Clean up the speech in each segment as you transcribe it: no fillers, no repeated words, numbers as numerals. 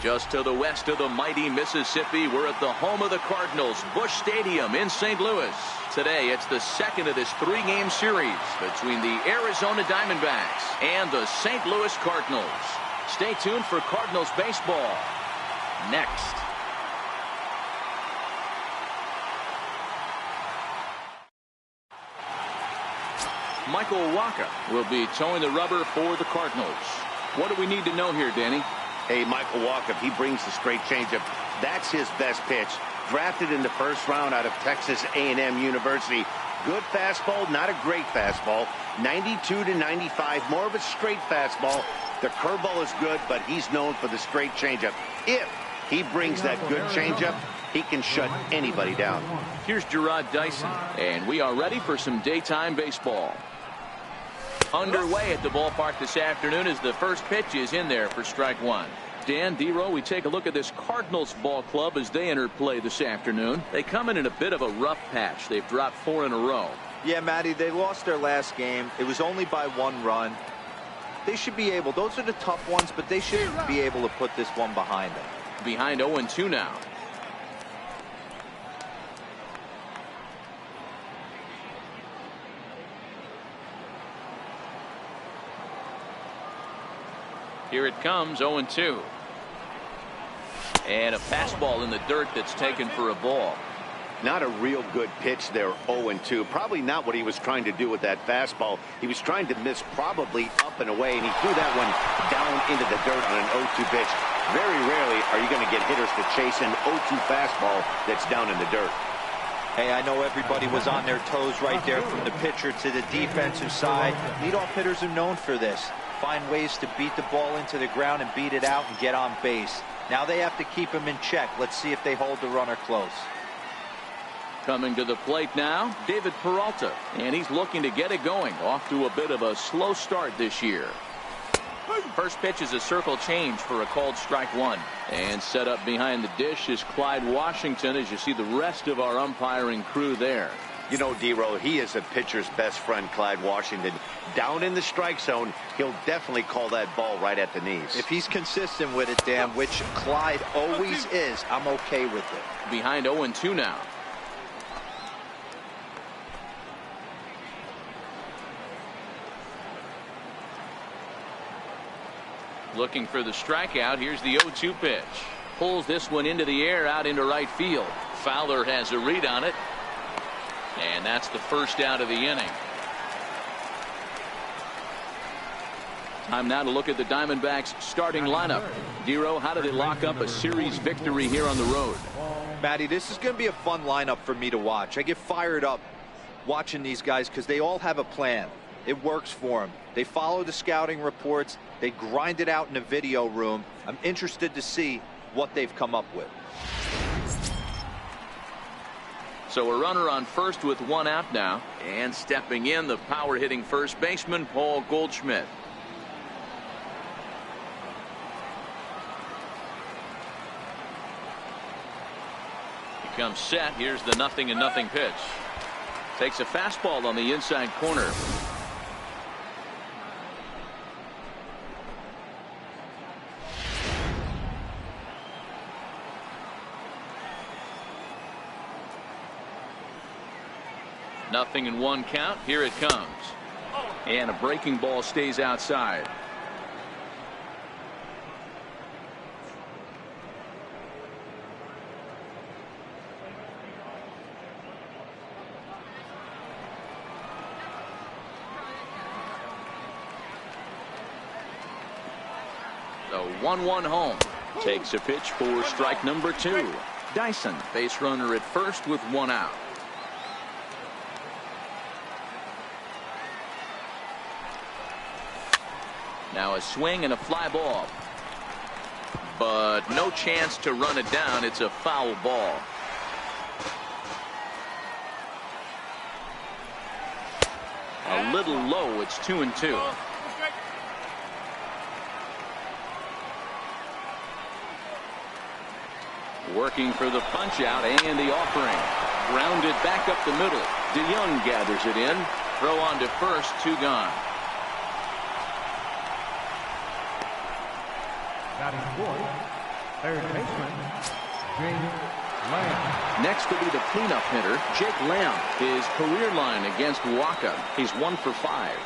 Just to the west of the mighty Mississippi, we're at the home of the Cardinals, Busch Stadium in St. Louis. Today, it's the second of this three-game series between the Arizona Diamondbacks and the St. Louis Cardinals. Stay tuned for Cardinals baseball next. Michael Wacha will be towing the rubber for the Cardinals. What do we need to know here, Danny? Hey, Michael Wacha, if he brings the straight changeup, that's his best pitch. Drafted in the first round out of Texas A&M University. Good fastball, not a great fastball. 92 to 95, more of a straight fastball. The curveball is good, but he's known for the straight changeup. If he brings that good changeup, he can shut anybody down. Here's Gerard Dyson, and we are ready for some daytime baseball. Underway at the ballpark this afternoon as the first pitch is in there for strike one. Dan, D-Row, we take a look at this Cardinals ball club as they enter play this afternoon. They come in a bit of a rough patch. They've dropped 4 in a row. Yeah, Matty, they lost their last game. It was only by 1 run. They should be able, those are the tough ones, but they should be able to put this one behind them. Behind 0-2 now. Here it comes, 0-2. And a fastball in the dirt that's taken for a ball. Not a real good pitch there, 0-2. Probably not what he was trying to do with that fastball. He was trying to miss probably up and away, and he threw that one down into the dirt on an 0-2 pitch. Very rarely are you going to get hitters to chase an 0-2 fastball that's down in the dirt. Hey, I know everybody was on their toes right there from the pitcher to the defensive side. Leadoff hitters are known for this. Find ways to beat the ball into the ground and beat it out and get on base. Now they have to keep him in check. Let's see if they hold the runner close. Coming to the plate now, David Peralta, and he's looking to get it going. Off to a bit of a slow start this year. First pitch is a circle change for a called strike one. And set up behind the dish is Clyde Washington, as you see the rest of our umpiring crew there. You know, D-Row, he is a pitcher's best friend, Clyde Washington. Down in the strike zone, he'll definitely call that ball right at the knees. If he's consistent with it, Dan, which Clyde always is, I'm okay with it. Behind 0-2 now. Looking for the strikeout. Here's the 0-2 pitch. Pulls this one into the air out into right field. Fowler has a read on it. And that's the first out of the inning. Time now to look at the Diamondbacks starting lineup. D-Row, how do they lock up a series victory here on the road? Matty, this is going to be a fun lineup for me to watch. I get fired up watching these guys because they all have a plan. It works for them. They follow the scouting reports. They grind it out in the video room. I'm interested to see what they've come up with. So a runner on first with 1 out now. And stepping in, the power hitting first baseman, Paul Goldschmidt. He comes set. Here's the 0-0 pitch. Takes a fastball on the inside corner. Nothing in 1 count. Here it comes. And a breaking ball stays outside. The 1-1 home. Takes a pitch for strike number 2. Dyson, base runner at first with 1 out. Now a swing and a fly ball. But no chance to run it down. It's a foul ball. A little low. It's 2-2. Working for the punch out and the offering. Grounded back up the middle. DeYoung gathers it in. Throw on to first. 2 gone. Third baseman, Jake Lamb. Next will be the cleanup hitter, Jake Lamb. His career line against Waka, he's 1 for 5.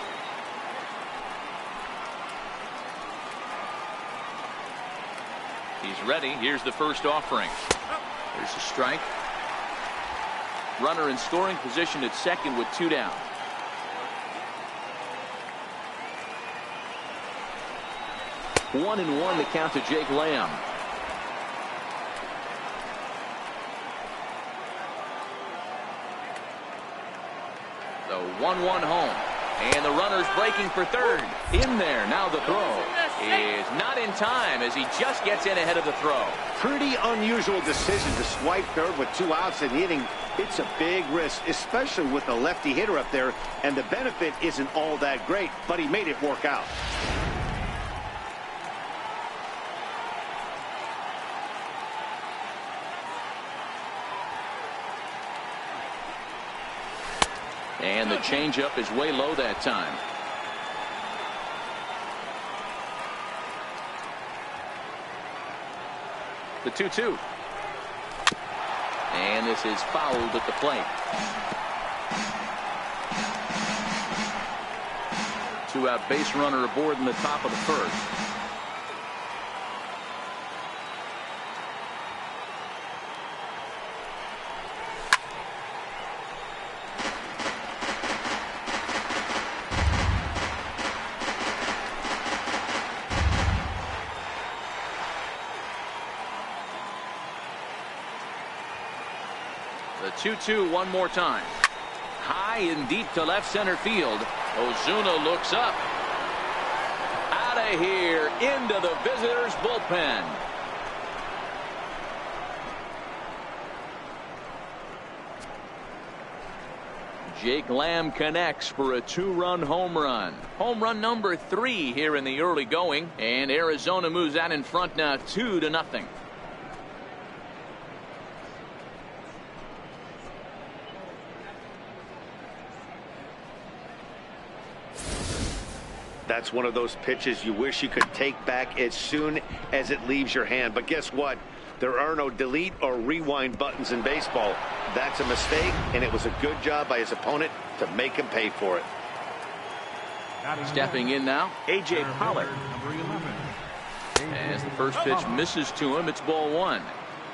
He's ready. Here's the first offering. There's a strike. Runner in scoring position at second with 2 down. One and one, the count to Jake Lamb. The 1-1 home. And the runner's breaking for third. In there. Now the throw is not in time as he just gets in ahead of the throw. Pretty unusual decision to swipe third with 2 outs in the inning. It's a big risk, especially with a lefty hitter up there, and the benefit isn't all that great, but he made it work out. And the changeup is way low that time. The 2-2. And this is fouled at the plate. 2-out base runner aboard in the top of the first. The 2-2 one more time. High and deep to left center field. Ozuna looks up. Out of here into the visitors' bullpen. Jake Lamb connects for a 2-run home run. Home run number 3 here in the early going. And Arizona moves out in front now 2-0. That's one of those pitches you wish you could take back as soon as it leaves your hand. But guess what? There are no delete or rewind buttons in baseball. That's a mistake, and it was a good job by his opponent to make him pay for it. Stepping in now, A.J. Pollard. As the first pitch misses to him, it's ball 1.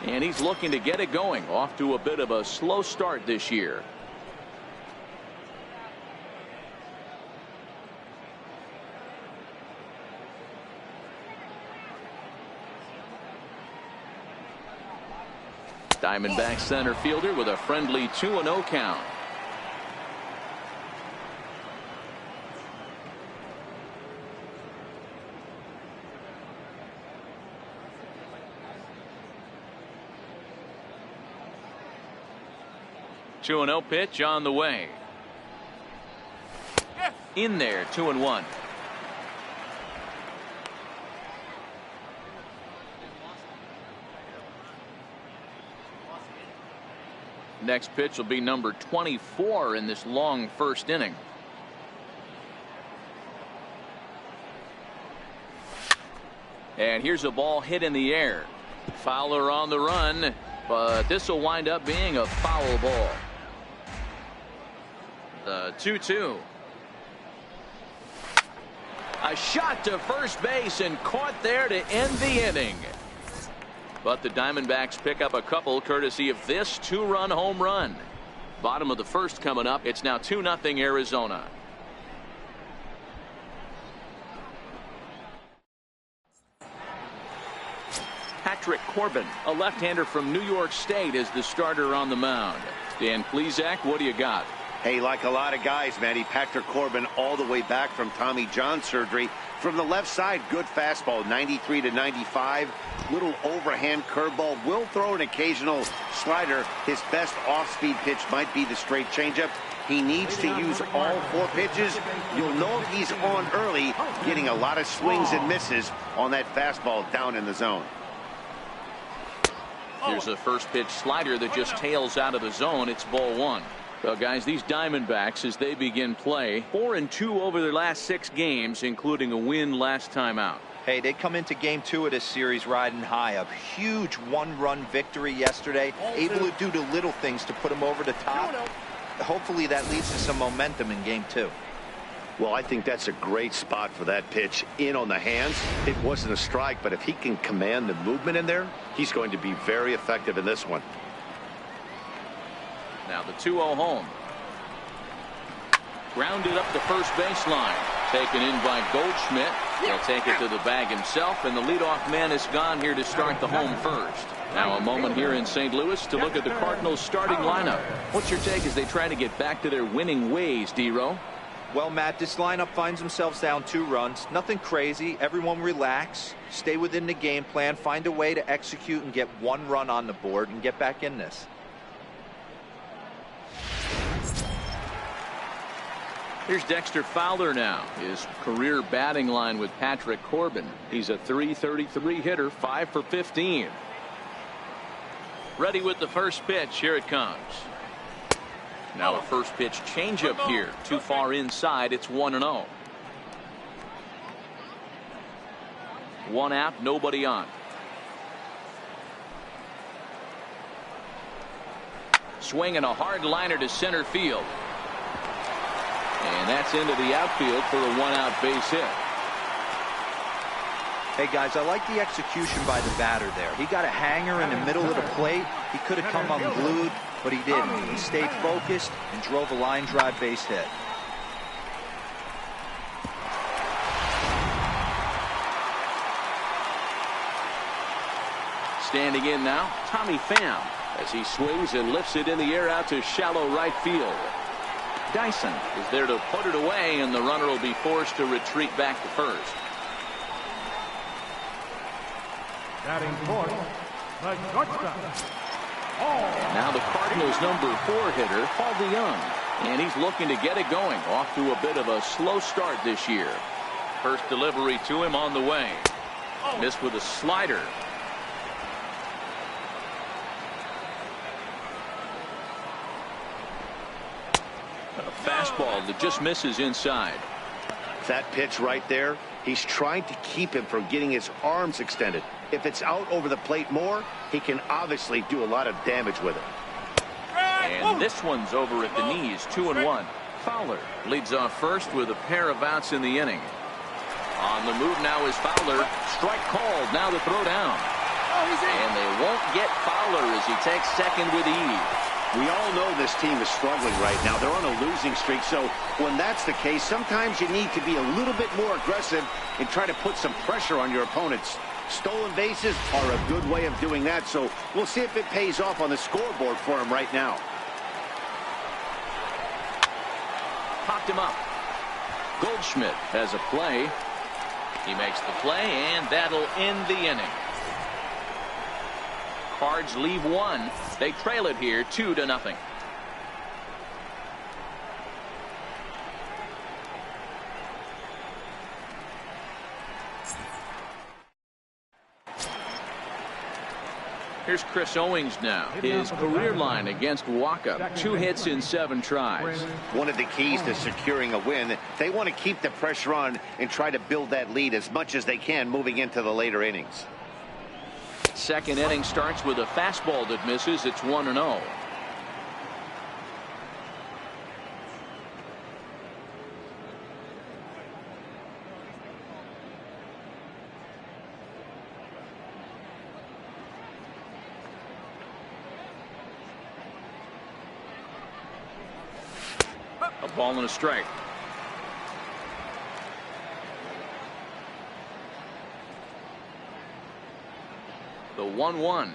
And he's looking to get it going. Off to a bit of a slow start this year. Diamondback center fielder with a friendly 2-0 count. Two 2-0 pitch on the way. In there, 2-1. Next pitch will be number 24 in this long first inning. And here's a ball hit in the air. Fowler on the run, but this will wind up being a foul ball. The 2-2. A shot to first base and caught there to end the inning. But the Diamondbacks pick up a couple courtesy of this 2-run home run. Bottom of the first coming up. It's now 2-0 Arizona. Patrick Corbin, a left-hander from New York State, is the starter on the mound. Dan Plesac, what do you got? Hey, like a lot of guys, Manny, Patrick Corbin all the way back from Tommy John surgery. From the left side, good fastball, 93 to 95. Little overhand curveball. Will throw an occasional slider. His best off-speed pitch might be the straight changeup. He needs to use all 4 pitches. You'll know if he's on early, getting a lot of swings and misses on that fastball down in the zone. Here's a first pitch slider that just tails out of the zone. It's ball 1. Well, guys, these Diamondbacks, as they begin play, 4-2 over their last 6 games, including a win last time out. Hey, they come into game 2 of this series riding high. A huge one-run victory yesterday, able to do the little things to put them over the top. Hopefully that leads to some momentum in game 2. Well, I think that's a great spot for that pitch in on the hands. It wasn't a strike, but if he can command the movement in there, he's going to be very effective in this one. Now the 2-0 home. Grounded up the first baseline. Taken in by Goldschmidt. He'll take it to the bag himself, and the leadoff man is gone here to start the home first. Now a moment here in St. Louis to look at the Cardinals starting lineup. What's your take as they try to get back to their winning ways, D-Row? Well, Matt, this lineup finds themselves down 2 runs. Nothing crazy. Everyone relax. Stay within the game plan. Find a way to execute and get 1 run on the board and get back in this. Here's Dexter Fowler now. His career batting line with Patrick Corbin. He's a .333 hitter, 5 for 15. Ready with the first pitch. Here it comes. Now a first pitch changeup here. Too far inside. It's 1-0. 1 out, nobody on. Swinging a hard liner to center field. And that's into the outfield for a 1-out base hit. Hey guys, I like the execution by the batter there. He got a hanger in the middle of the plate. He could have come unglued, but he didn't. He stayed focused and drove a line drive base hit. Standing in now, Tommy Pham, as he swings and lifts it in the air out to shallow right field. Dyson is there to put it away, and the runner will be forced to retreat back to first. Batting fourth, the shortstop. And now the Cardinals' number 4 hitter, Paul DeYoung, and he's looking to get it going. Off to a bit of a slow start this year. First delivery to him on the way. Missed with a slider. A fastball that just misses inside. That pitch right there, he's trying to keep him from getting his arms extended. If it's out over the plate more, he can obviously do a lot of damage with it. And this one's over at the knees, 2-1. Fowler leads off first with a pair of outs in the inning. On the move now is Fowler. Strike called. Now the throw down. And they won't get Fowler as he takes second with ease. We all know this team is struggling right now. They're on a losing streak, so when that's the case, sometimes you need to be a little bit more aggressive and try to put some pressure on your opponents. Stolen bases are a good way of doing that, so we'll see if it pays off on the scoreboard for him right now. Popped him up. Goldschmidt has a play. He makes the play, and that'll end the inning. Cards leave 1. They trail it here 2-0. Here's Chris Owings now. His career line against Waka, 2 hits in 7 tries. One of the keys to securing a win, they want to keep the pressure on and try to build that lead as much as they can moving into the later innings. Second inning starts with a fastball that misses. It's 1-0. A ball and a strike. The 1-1.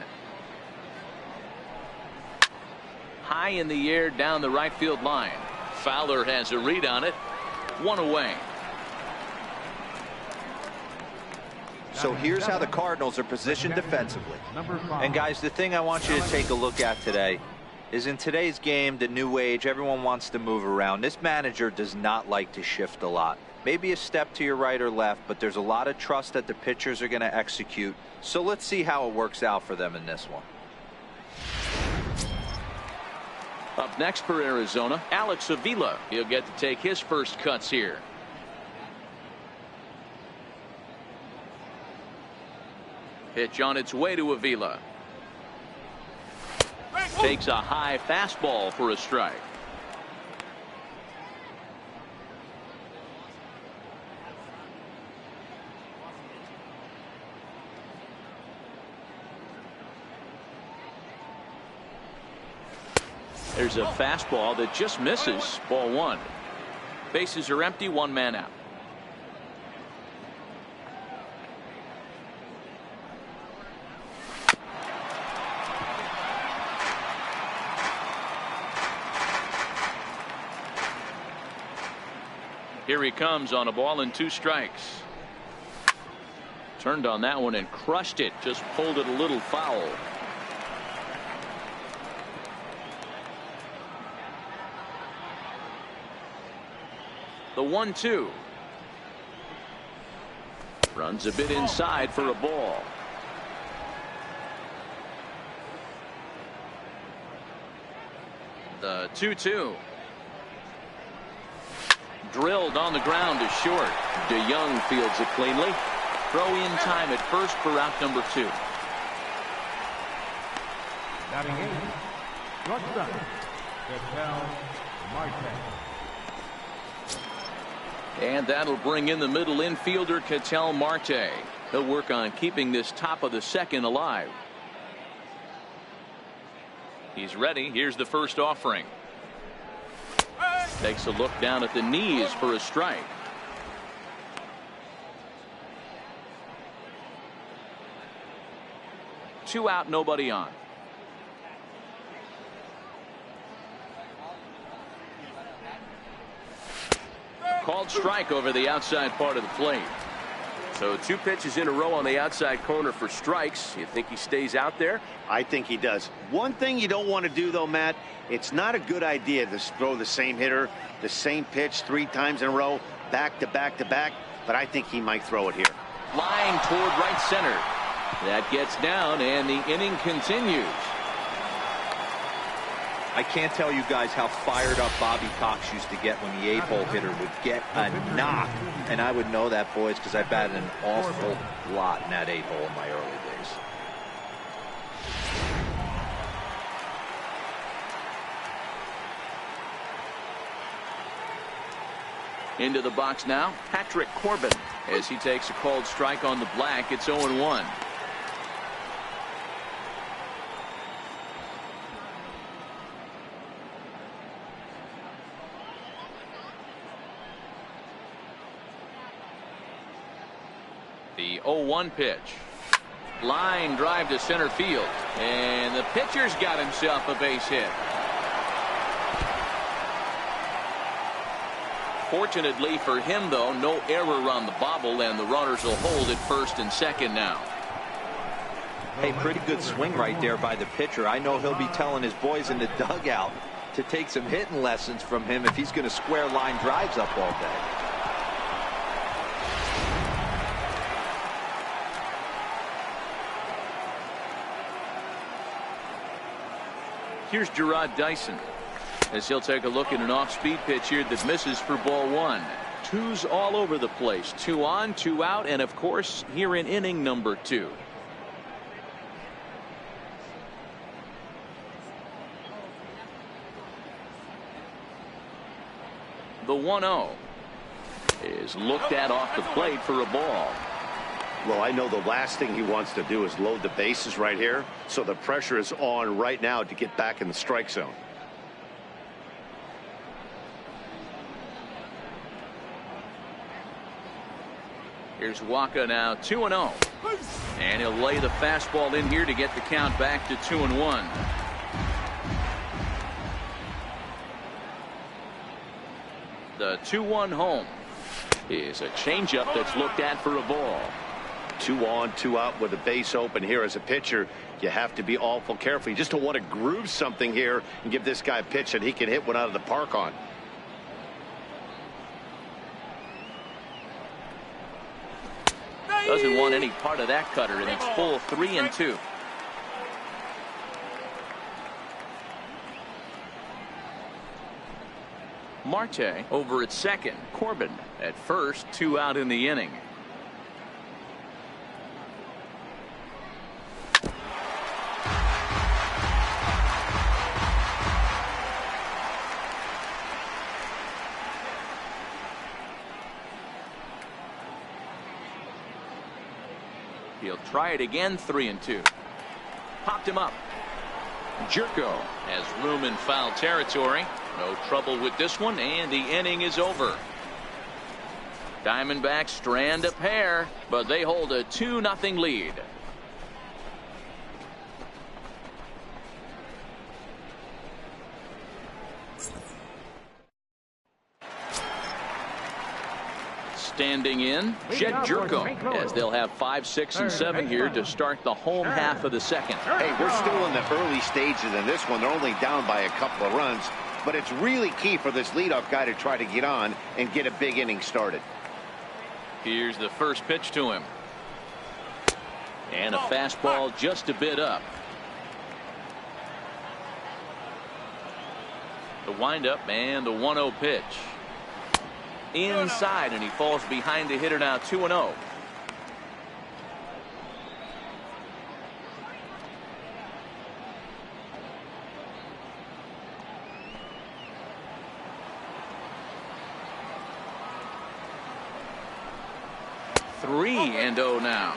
High in the air down the right field line. Fowler has a read on it. 1 away. So here's how the Cardinals are positioned defensively. And guys, the thing I want you to take a look at today is in today's game, the new age, everyone wants to move around. This manager does not like to shift a lot. Maybe a step to your right or left, but there's a lot of trust that the pitchers are going to execute. So let's see how it works out for them in this one. Up next for Arizona, Alex Avila. He'll get to take his first cuts here. Pitch on its way to Avila. Takes a high fastball for a strike. There's a fastball that just misses. Ball one. Bases are empty, one man out. Here he comes on a ball and 2 strikes. Turned on that one and crushed it. Just pulled it a little foul. The 1-2. Runs a bit inside for a ball. The 2-2. Drilled on the ground to short. DeYoung fields it cleanly. Throw in time at first for out number 2. Batting in, shortstop, Ketel Marte. And that'll bring in the middle infielder Ketel Marte. He'll work on keeping this top of the second alive. He's ready. Here's the first offering. Takes a look down at the knees for a strike. Two out, nobody on. Called strike over the outside part of the plate. So 2 pitches in a row on the outside corner for strikes. You think he stays out there? I think he does. One thing you don't want to do, though, Matt, it's not a good idea to throw the same hitter, the same pitch 3 times in a row, back to back to back, but I think he might throw it here. Flying toward right center. That gets down, and the inning continues. I can't tell you guys how fired up Bobby Cox used to get when the 8-hole hitter would get a knock. And I would know that, boys, because I batted an awful lot in that 8-hole in my early days. Into the box now, Patrick Corbin. As he takes a called strike on the black, it's 0-1. The 0-1 pitch. Line drive to center field. And the pitcher's got himself a base hit. Fortunately for him, though, no error on the bobble, and the runners will hold at first and second now. Hey, pretty good swing right there by the pitcher. I know he'll be telling his boys in the dugout to take some hitting lessons from him if he's going to square line drives up all day. Here's Gerard Dyson as he'll take a look at an off-speed pitch here that misses for ball 1. 2s all over the place. 2 on, 2 out, and of course here in inning number 2. The 1-0 is looked at off the plate for a ball. Well, I know the last thing he wants to do is load the bases right here, so the pressure is on right now to get back in the strike zone. Here's Waka now, 2-0. And he'll lay the fastball in here to get the count back to 2-1. The 2-1 home is a changeup that's looked at for a ball. 2 on, 2 out with a base open here. As a pitcher, you have to be awful careful. You just don't want to groove something here and give this guy a pitch that he can hit one out of the park on. Doesn't want any part of that cutter, and it's full 3-2. Marte over at second. Corbin at first. 2 out in the inning. He'll try it again, 3-2. Popped him up. Jerko has room in foul territory. No trouble with this one, and the inning is over. Diamondbacks strand a pair, but they hold a 2-0 lead. Standing in, Jed Jerko, as they'll have 5, 6, and 7 here to start the home half of the second. Hey, we're still in the early stages in this one. They're only down by a couple of runs, but it's really key for this leadoff guy to try to get on and get a big inning started. Here's the first pitch to him. And a fastball just a bit up. The windup and the 1-0 pitch. Inside, and he falls behind the hitter now, 2-0. Three and 0 now.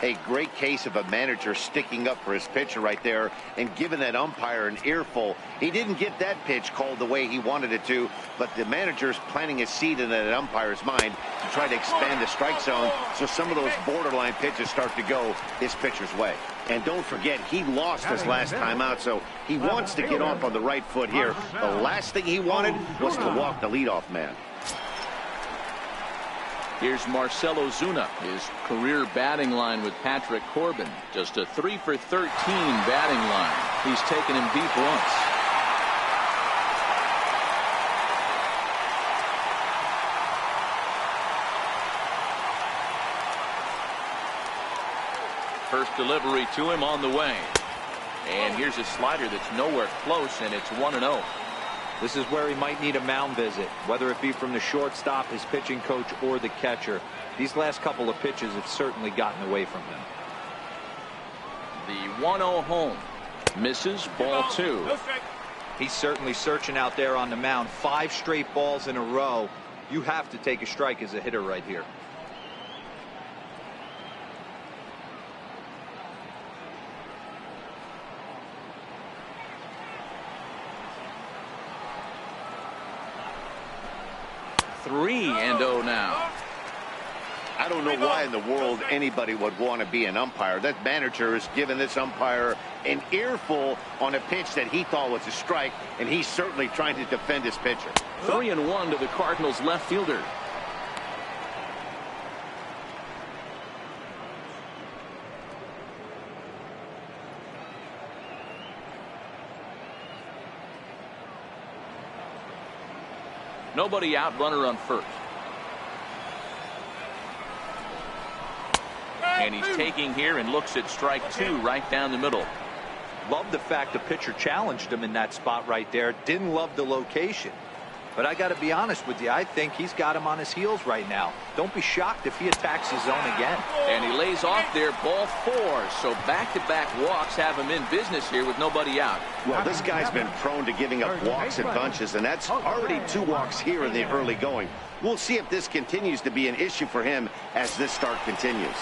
A great case of a manager sticking up for his pitcher right there and giving that umpire an earful. He didn't get that pitch called the way he wanted it to, but the manager's planting a seed in that umpire's mind to try to expand the strike zone so some of those borderline pitches start to go his pitcher's way. And don't forget, he lost his last time out, so he wants to get off on the right foot here. The last thing he wanted was to walk the leadoff man. Here's Marcell Ozuna, his career batting line with Patrick Corbin. Just a 3 for 13 batting line. He's taken him deep once. First delivery to him on the way. And here's a slider that's nowhere close, and it's 1-0. This is where he might need a mound visit, whether it be from the shortstop, his pitching coach, or the catcher. These last couple of pitches have certainly gotten away from him. The 1-0 home. Misses, ball 2. He's certainly searching out there on the mound. 5 straight balls in a row. You have to take a strike as a hitter right here. Three and 0 now. I don't know why in the world anybody would want to be an umpire. That manager has given this umpire an earful on a pitch that he thought was a strike, and he's certainly trying to defend his pitcher. 3-1 to the Cardinals left fielder. Nobody out, runner on first. And he's taking here and looks at strike 2 right down the middle. Love the fact the pitcher challenged him in that spot right there. Didn't love the location. But I got to be honest with you, I think he's got him on his heels right now. Don't be shocked if he attacks his zone again. And he lays off there, ball 4. So back-to-back walks have him in business here with nobody out. Well, this guy's been prone to giving up walks in bunches, and that's already 2 walks here in the early going. We'll see if this continues to be an issue for him as this start continues.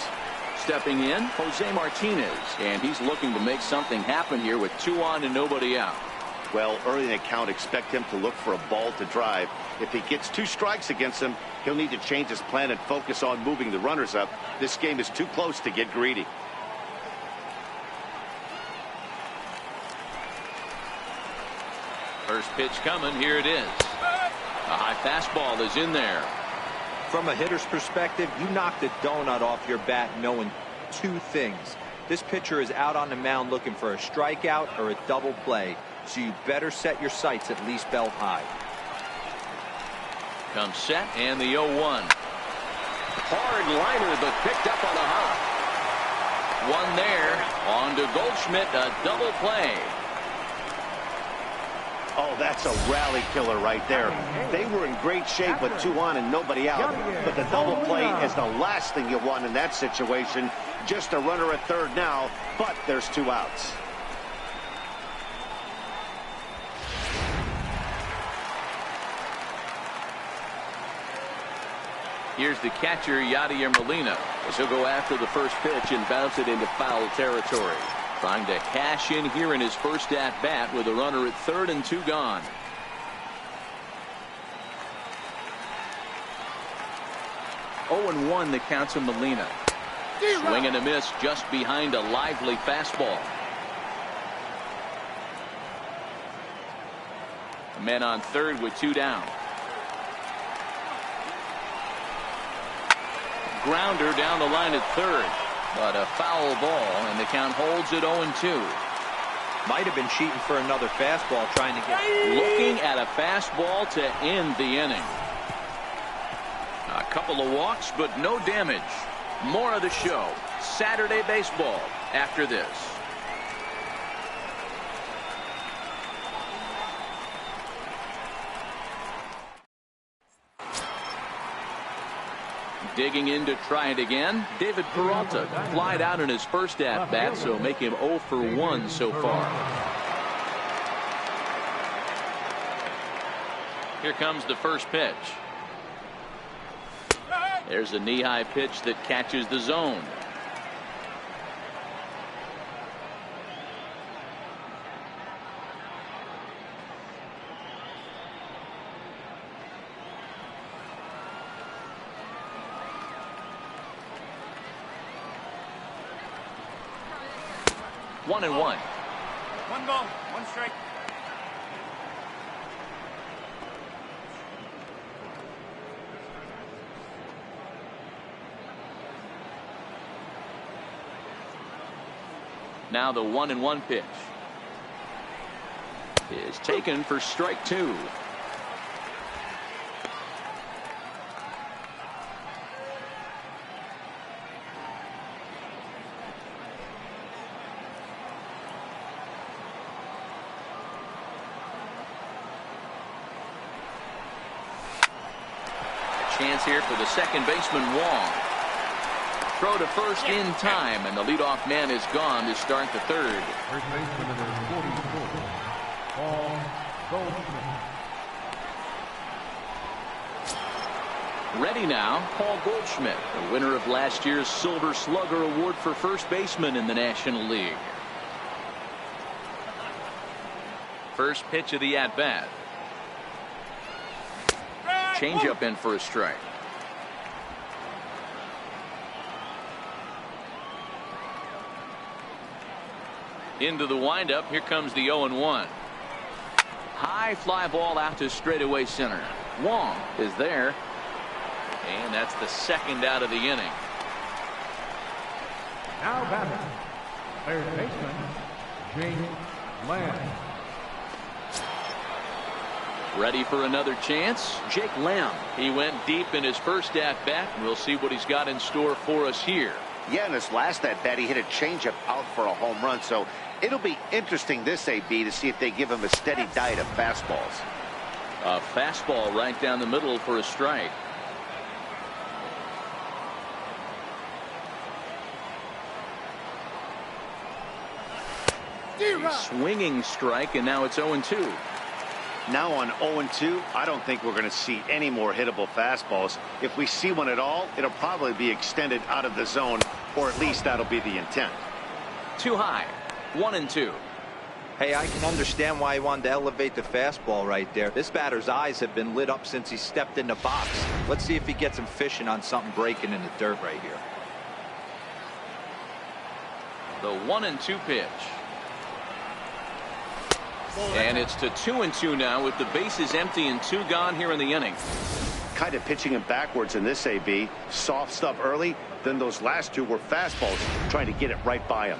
Stepping in, Jose Martinez, and he's looking to make something happen here with 2 on and nobody out. Well, early in the count, expect him to look for a ball to drive. If he gets 2 strikes against him, he'll need to change his plan and focus on moving the runners up. This game is too close to get greedy. First pitch coming, here it is. A high fastball is in there. From a hitter's perspective, you knocked a donut off your bat knowing 2 things. This pitcher is out on the mound looking for a strikeout or a double play, so you better set your sights at least belt high. Comes set, and the 0-1. Hard liner, but picked up on a hop. One there, on to Goldschmidt, a double play. Oh, that's a rally killer right there. They were in great shape with 2 on and nobody out. But the double play is the last thing you want in that situation. Just a runner at third now, but there's 2 outs. Here's the catcher, Yadier Molina. As he'll go after the first pitch and bounce it into foul territory. Trying to cash in here in his first at bat with a runner at third and 2 gone. Oh, and 1 the count to Molina. Swing and a miss just behind a lively fastball. A man on third with 2 down. Grounder down the line at third, but a foul ball, and the count holds at 0-2. Might have been cheating for another fastball, trying to get. Looking at a fastball to end the inning. A couple of walks, but no damage. More of the show. Saturday baseball after this. Digging in to try it again. David Peralta flied out in his first at bat, so make him 0 for 1 so far. Here comes the first pitch. There's a knee-high pitch that catches the zone. One and one. 1 ball, 1 strike. Now the 1-1 pitch is taken for strike 2. Chance here for the second baseman, Wong. Throw to first in time, and the leadoff man is gone to start the third. First baseman number 44, Paul Goldschmidt. Ready now, Paul Goldschmidt, the winner of last year's Silver Slugger Award for first baseman in the National League. First pitch of the at-bat. Changeup in for a strike. Into the windup. Here comes the 0-1. High fly ball out to straightaway center. Wong is there. And that's the second out of the inning. Now batting, third baseman, James Lamb. Ready for another chance. Jake Lamb. He went deep in his first at-bat. We'll see what he's got in store for us here. Yeah, in his last at-bat, he hit a changeup out for a home run. So it'll be interesting this AB to see if they give him a steady diet of fastballs. A fastball right down the middle for a strike. A swinging strike, and now it's 0-2. Now on 0-2, I don't think we're going to see any more hittable fastballs. If we see one at all, it'll probably be extended out of the zone, or at least that'll be the intent. Too high. 1-2. Hey, I can understand why he wanted to elevate the fastball right there. This batter's eyes have been lit up since he stepped in the box. Let's see if he gets him fishing on something breaking in the dirt right here. The 1-2 pitch. And it's to 2-2 now with the bases empty and 2 gone here in the inning. Kind of pitching him backwards in this AB. Soft stuff early, then those last 2 were fastballs, trying to get it right by him.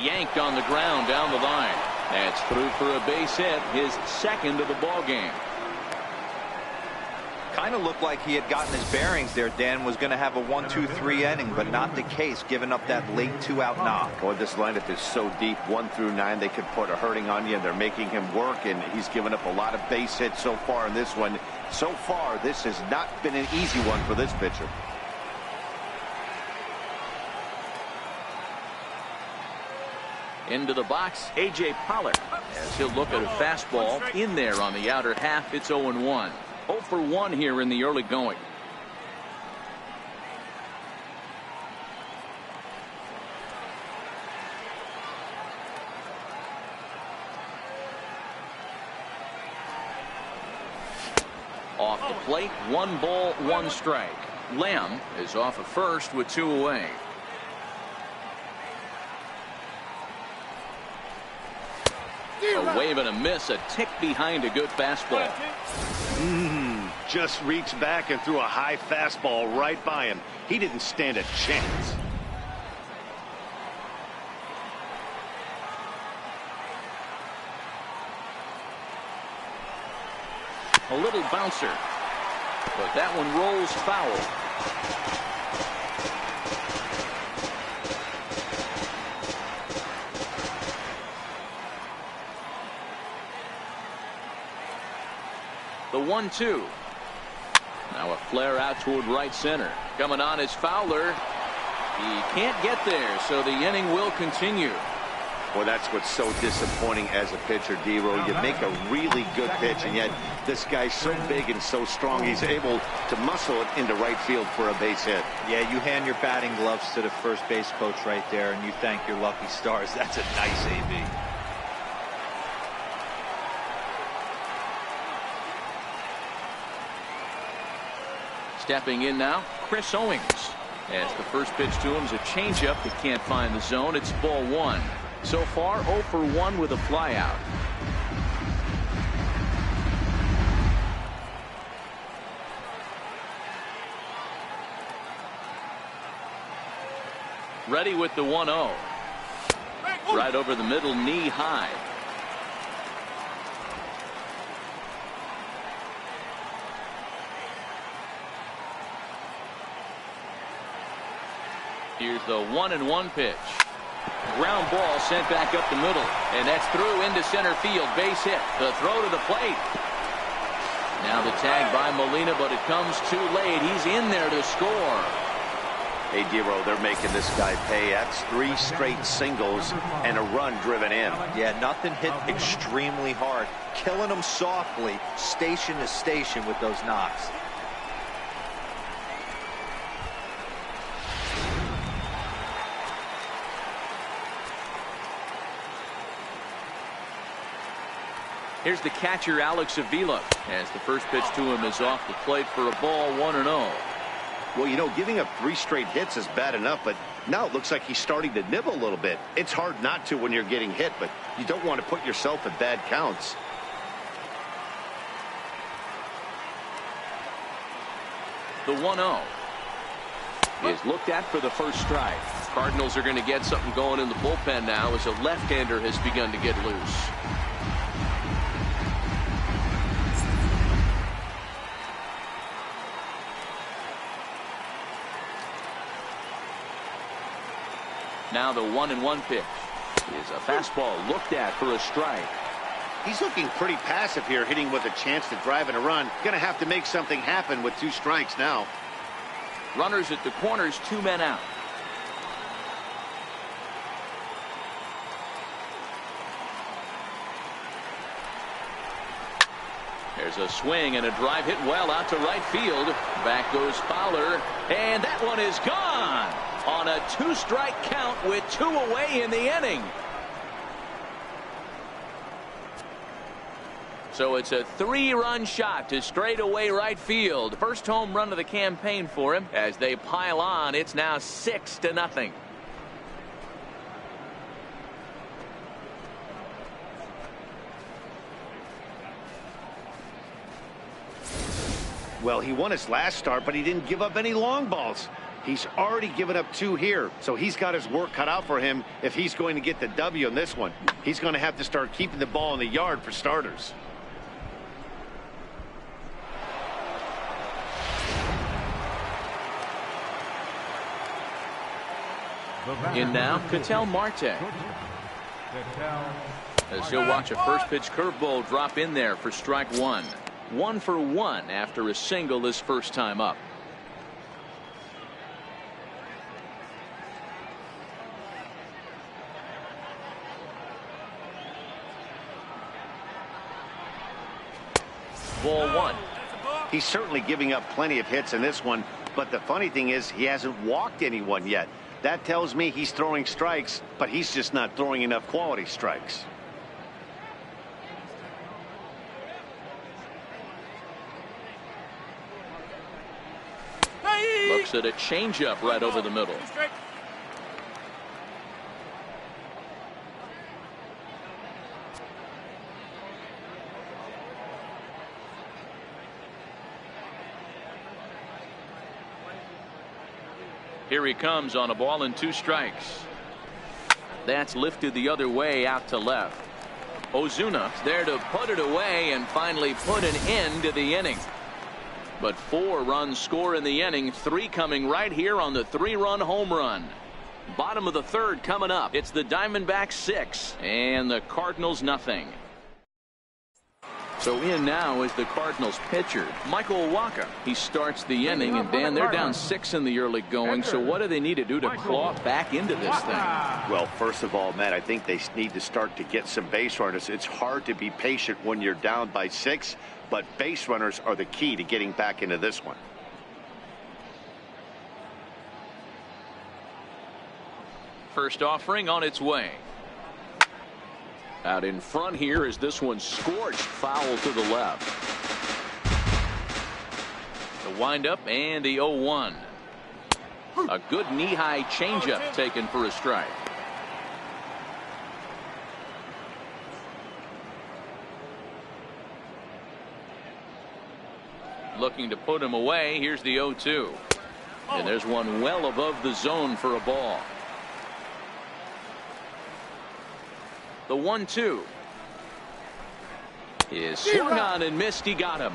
Yanked on the ground down the line. That's through for a base hit, his second of the ball game. Kind of looked like he had gotten his bearings there. Dan was going to have a 1-2-3 inning, but not the case, giving up that late 2-out knock. Boy, this lineup is so deep, 1 through 9. They could put a hurting on you, and they're making him work, and he's given up a lot of base hits so far in this one. So far, this has not been an easy one for this pitcher. Into the box, A.J. Pollard, as he'll look at a fastball in there on the outer half. It's 0-1. 0 for 1 here in the early going. Off the plate, 1 ball, 1 strike. Lamb is off at first with 2 away. A wave and a miss, a tick behind a good fastball. Just reached back and threw a high fastball right by him. He didn't stand a chance. A little bouncer, but that one rolls foul. The 1-2. Now a flare out toward right center. Coming on is Fowler. He can't get there, so the inning will continue. Well, that's what's so disappointing as a pitcher, D-Roll. You make a really good pitch, and yet this guy's so big and so strong, he's able to muscle it into right field for a base hit. Yeah, you hand your batting gloves to the first base coach right there, and you thank your lucky stars. That's a nice AB. Stepping in now, Chris Owings. As the first pitch to him is a changeup that can't find the zone. It's ball 1. So far, 0 for 1 with a flyout. Ready with the 1-0. Right over the middle, knee high. Here's the 1-1 pitch. Ground ball sent back up the middle, and that's through into center field. Base hit. The throw to the plate. Now the tag by Molina, but it comes too late. He's in there to score. Hey, D-Roll, they're making this guy pay. That's 3 straight singles and a run driven in. Yeah, nothing hit extremely hard. Killing them softly, station to station with those knocks. Here's the catcher, Alex Avila, as the first pitch to him is off the plate for a ball, 1-0. Well, you know, giving up 3 straight hits is bad enough, but now it looks like he's starting to nibble a little bit. It's hard not to when you're getting hit, but you don't want to put yourself in bad counts. The 1-0 is looked at for the first strike. Cardinals are going to get something going in the bullpen now as a left-hander has begun to get loose. Now the 1-1 pitch is a fastball looked at for a strike. He's looking pretty passive here, hitting with a chance to drive in a run. Going to have to make something happen with 2 strikes now. Runners at the corners, 2 men out. There's a swing and a drive hit well out to right field. Back goes Fowler, and that one is gone on a 2-strike count with 2 away in the inning. So it's a 3-run shot to straightaway right field. First home run of the campaign for him. As they pile on, it's now 6-0. Well, he won his last start, but he didn't give up any long balls. He's already given up 2 here, so he's got his work cut out for him if he's going to get the W in this one. He's going to have to start keeping the ball in the yard for starters. In now, Ketel Marte. As he'll watch a first pitch curveball drop in there for strike 1. 1 for 1 after a single his first time up. Ball one. He's certainly giving up plenty of hits in this one, but the funny thing is he hasn't walked anyone yet. That tells me he's throwing strikes, but he's just not throwing enough quality strikes. Looks at a changeup right over the middle. Here he comes on a ball and 2 strikes. That's lifted the other way out to left. Ozuna there to put it away and finally put an end to the inning. But 4 runs score in the inning, 3 coming right here on the 3-run home run. Bottom of the 3rd coming up. It's the Diamondbacks 6 and the Cardinals nothing. So in now is the Cardinals pitcher, Michael Wacha. He starts the inning, and Dan, they're down 6 in the early going. So what do they need to do to claw back into this thing? Well, first of all, Matt, I think they need to start to get some base runners. It's hard to be patient when you're down by 6, but base runners are the key to getting back into this one. First offering on its way. Out in front here is this one scorched foul to the left. The windup and the 0-1. A good knee-high changeup taken for a strike. Looking to put him away. Here's the 0-2. And there's one well above the zone for a ball. The 1-2 is swung on and missed. He got him.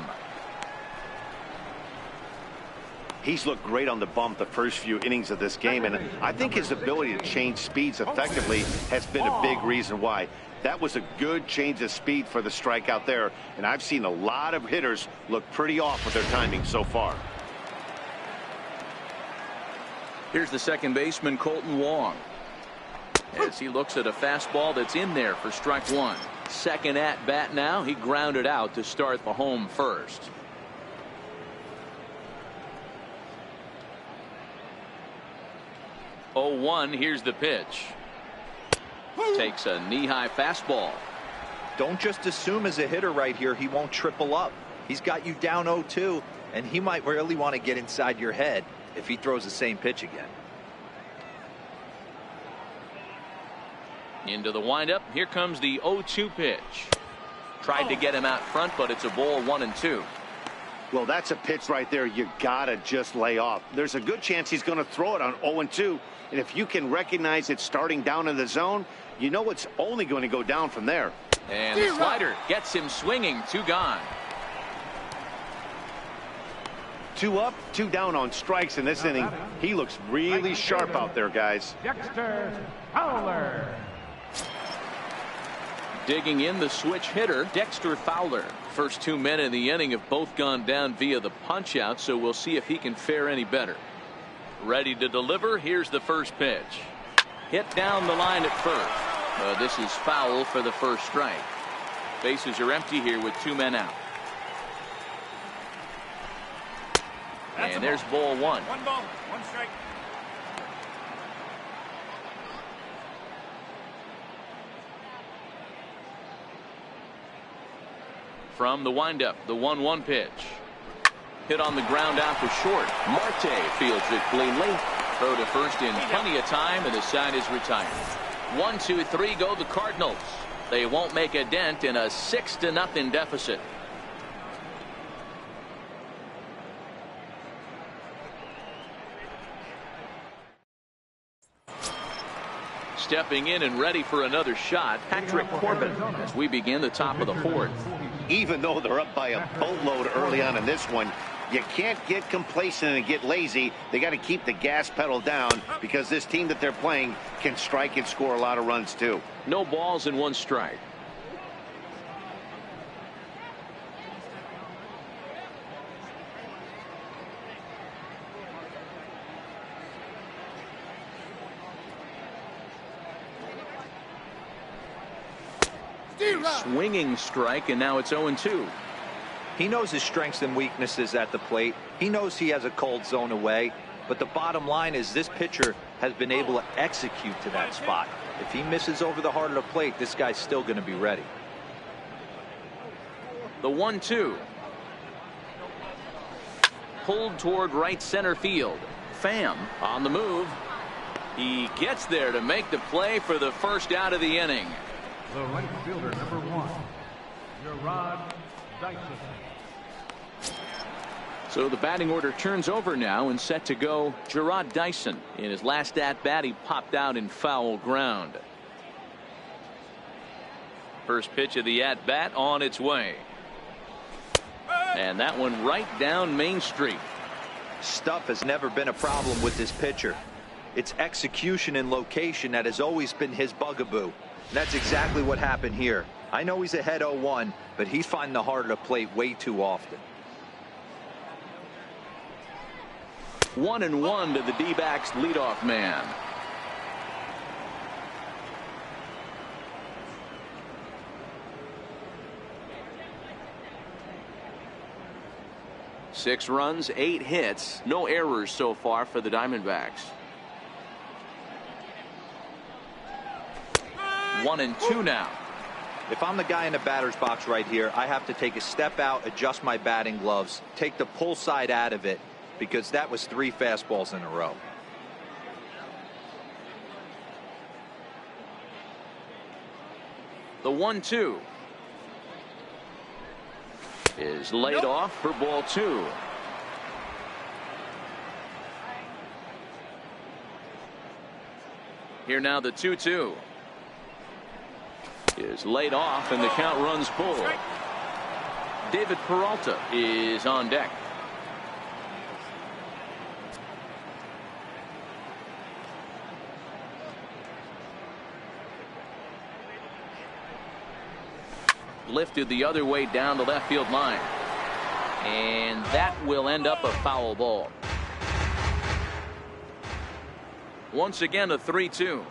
He's looked great on the bump the first few innings of this game, and I think his ability to change speeds effectively has been a big reason why. That was a good change of speed for the strikeout there, and I've seen a lot of hitters look pretty off with their timing so far. Here's the second baseman, Colton Wong, as he looks at a fastball that's in there for strike 1. Second at bat now. He grounded out to start the home first. Oh, 1. Here's the pitch. Takes a knee-high fastball. Don't just assume as a hitter right here he won't triple up. He's got you down 0-2, and he might really want to get inside your head if he throws the same pitch again. Into the windup. Here comes the 0-2 pitch. Tried to get him out front, but it's a ball 1-2. Well, that's a pitch right there you gotta just lay off. There's a good chance he's going to throw it on 0-2, and if you can recognize it starting down in the zone, you know it's only going to go down from there. And the slider gets him swinging. 2 gone. 2 up, 2 down on strikes in this inning. He looks really sharp out there, guys. Dexter Fowler. Digging in the switch hitter, Dexter Fowler. First 2 men in the inning have both gone down via the punch out, so we'll see if he can fare any better. Ready to deliver. Here's the first pitch. Hit down the line at first. This is foul for the first strike. Bases are empty here with 2 men out. And there's ball 1. 1 ball, 1 strike. From the windup, the 1-1 pitch. Hit on the ground out to short. Marte fields it cleanly. Throw to first in plenty of time, and the side is retired. 1, 2, 3 go the Cardinals. They won't make a dent in a 6-0 deficit. Stepping in and ready for another shot, Patrick Corbin, as we begin the top of the 4th. Even though they're up by a boatload early on in this one, you can't get complacent and get lazy. They got to keep the gas pedal down because this team that they're playing can strike and score a lot of runs too. No balls and 1 strike. Swinging strike, and now it's 0-2. He knows his strengths and weaknesses at the plate. He knows he has a cold zone away. But the bottom line is this pitcher has been able to execute to that spot. If he misses over the heart of the plate, this guy's still going to be ready. The 1-2. Pulled toward right center field. Pham on the move. He gets there to make the play for the first out of the inning. The right fielder, number 1, Gerard Dyson. So the batting order turns over now and set to go Gerard Dyson. In his last at-bat, he popped out in foul ground. First pitch of the at-bat on its way. And that one right down Main Street. Stuff has never been a problem with this pitcher. It's execution and location that has always been his bugaboo. That's exactly what happened here. I know he's ahead 0-1, but he's finding the heart of the plate way too often. 1-1 to the D-backs leadoff man. Six runs, 8 hits, no errors so far for the Diamondbacks. 1-2 now. If I'm the guy in the batter's box right here, I have to take a step out, adjust my batting gloves, take the pull side out of it, because that was 3 fastballs in a row. The 1-2 is laid off for ball 2. Here now the 2-2 is laid off and the count runs full. David Peralta is on deck. Lifted the other way down the left field line. And that will end up a foul ball. Once again a 3-2.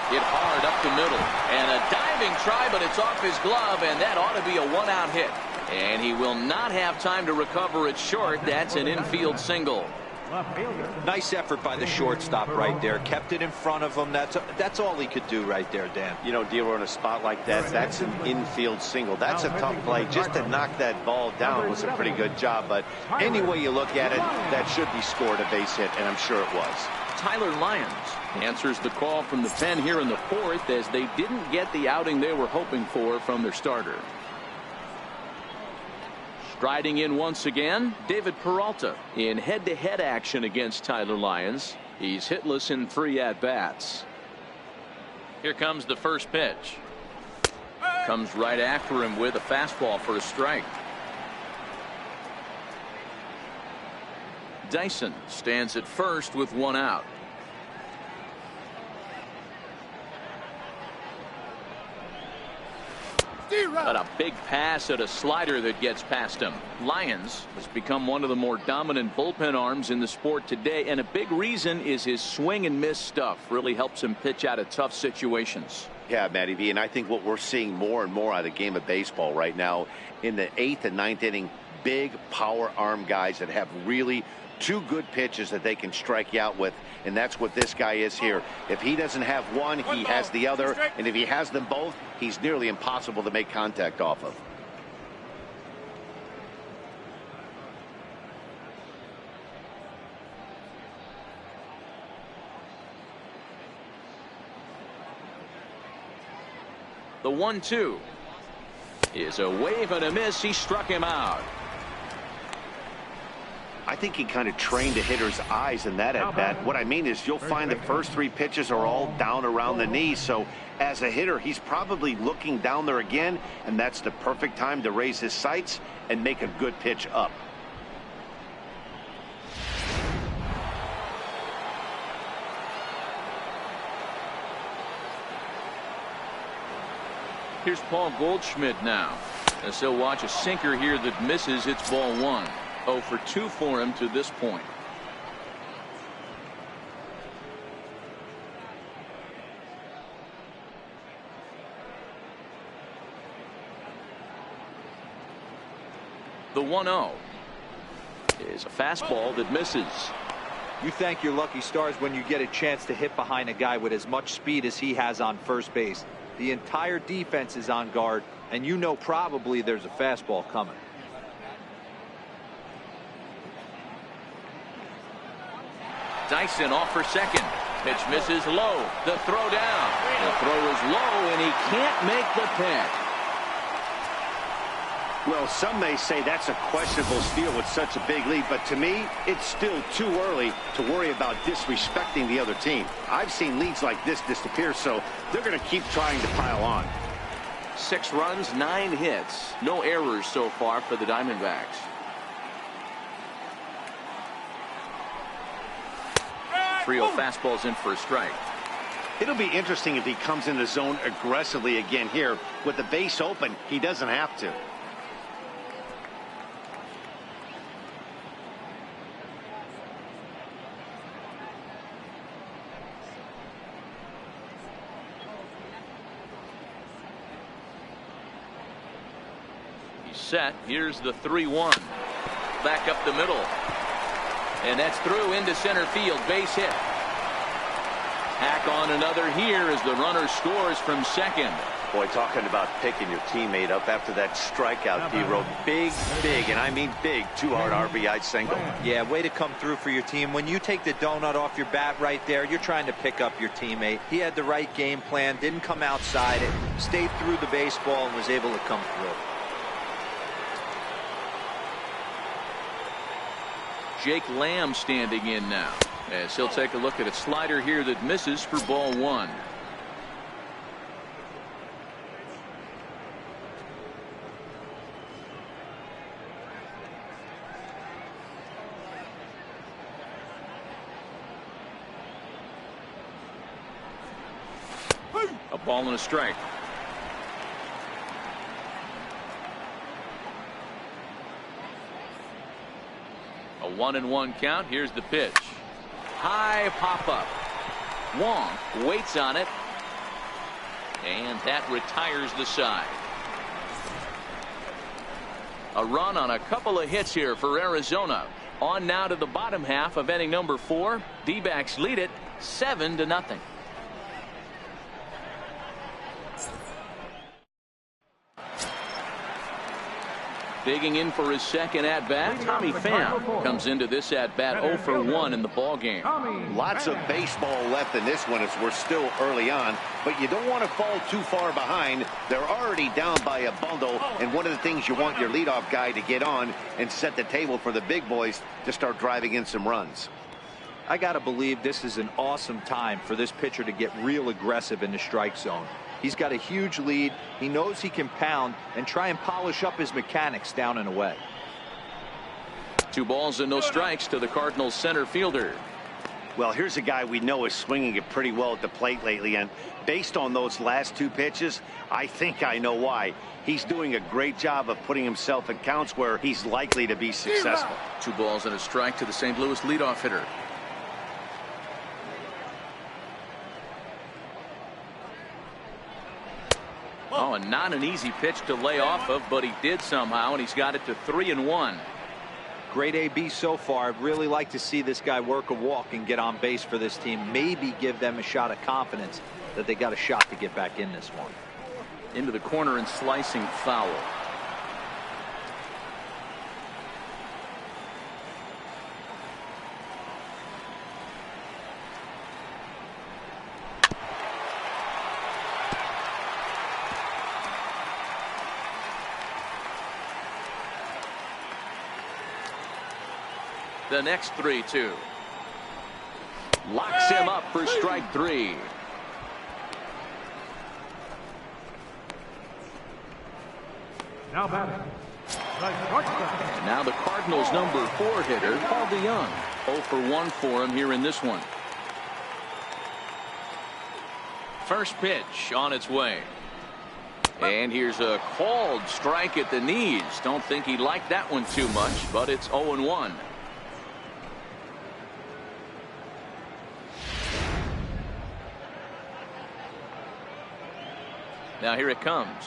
Hit hard up the middle. And a diving try, but it's off his glove, and that ought to be a 1-out hit. And he will not have time to recover it short. That's an infield single. Nice effort by the shortstop right there. Kept it in front of him. That's all he could do right there, Dan. You know, D'Lo, in a spot like that, that's an infield single. That's a tough play. Just to knock that ball down was a pretty good job. But any way you look at it, that should be scored a base hit, and I'm sure it was. Tyler Lyons answers the call from the pen here in the 4th as they didn't get the outing they were hoping for from their starter. Striding in once again, David Peralta in head-to-head action against Tyler Lyons. He's hitless in 3 at-bats. Here comes the first pitch. Comes right after him with a fastball for a strike. Dyson stands at first with 1 out. But a big pass at a slider that gets past him. Lyons has become one of the more dominant bullpen arms in the sport today, and a big reason is his swing and miss stuff. Really helps him pitch out of tough situations. Yeah, Matty V, and I think what we're seeing more and more out of the game of baseball right now in the 8th and 9th inning, big power arm guys that have really 2 good pitches that they can strike you out with, and that's what this guy is here. If he doesn't have one, he has the other, and if he has them both, he's nearly impossible to make contact off of. The 1-2 is a wave and a miss. He struck him out. I think he kind of trained the hitter's eyes in that at bat. What I mean is you'll find the first 3 pitches are all down around the knee. So as a hitter, he's probably looking down there again, and that's the perfect time to raise his sights and make a good pitch up. Here's Paul Goldschmidt now, as he'll watch a sinker here that misses. It's ball 1. 0 for 2 for him to this point. The 1-0 is a fastball that misses. You thank your lucky stars when you get a chance to hit behind a guy with as much speed as he has on first base. The entire defense is on guard, and you know probably there's a fastball coming. Dyson off for second. Pitch misses low. The throw down. The throw is low, and he can't make the pitch. Well, some may say that's a questionable steal with such a big lead, but to me, it's still too early to worry about disrespecting the other team. I've seen leads like this disappear, so they're going to keep trying to pile on. 6 runs, 9 hits. No errors so far for the Diamondbacks. Trio fastballs in for a strike. It'll be interesting if he comes in the zone aggressively again here. With the base open, he doesn't have to. He's set. Here's the 3-1. Back up the middle. And that's through into center field. Base hit. Tack on another here as the runner scores from second. Boy, talking about picking your teammate up after that strikeout, D-Row. Big, and I mean big, 2-hard RBI single. Yeah, way to come through for your team. When you take the donut off your bat right there, you're trying to pick up your teammate. He had the right game plan, didn't come outside it, stayed through the baseball, and was able to come through. Jake Lamb standing in now, as he'll take a look at a slider here that misses for ball 1. A ball and a strike. A 1-1 count. Here's the pitch. High pop up. Wong waits on it, and that retires the side. A run on a couple of hits here for Arizona. On now to the bottom half of inning number 4. D-backs lead it 7-0. Digging in for his second at-bat, Tommy Pham comes into this at-bat 0 for 1 in the ballgame. Lots of baseball left in this one as we're still early on, but you don't want to fall too far behind. They're already down by a bundle, and one of the things you want your leadoff guy to get on and set the table for the big boys to start driving in some runs. I got to believe this is an awesome time for this pitcher to get real aggressive in the strike zone. He's got a huge lead. He knows he can pound and try and polish up his mechanics down and away. 2 balls and no strikes to the Cardinals center fielder. Well, here's a guy we know is swinging it pretty well at the plate lately, and based on those last 2 pitches, I think I know why. He's doing a great job of putting himself in counts where he's likely to be successful. 2 balls and a strike to the St. Louis leadoff hitter. Oh, and not an easy pitch to lay off of, but he did somehow, and he's got it to 3-1. Great AB so far. I'd really like to see this guy work a walk and get on base for this team. Maybe give them a shot of confidence that they got a shot to get back in this one. Into the corner and slicing foul. The next 3-2. Locks him up for strike 3. Now batting. And now the Cardinals number 4 hitter, Paul DeYoung. 0 for 1 for him here in this one. First pitch on its way. And here's a called strike at the knees. Don't think he liked that one too much, but it's 0-1. Now here it comes.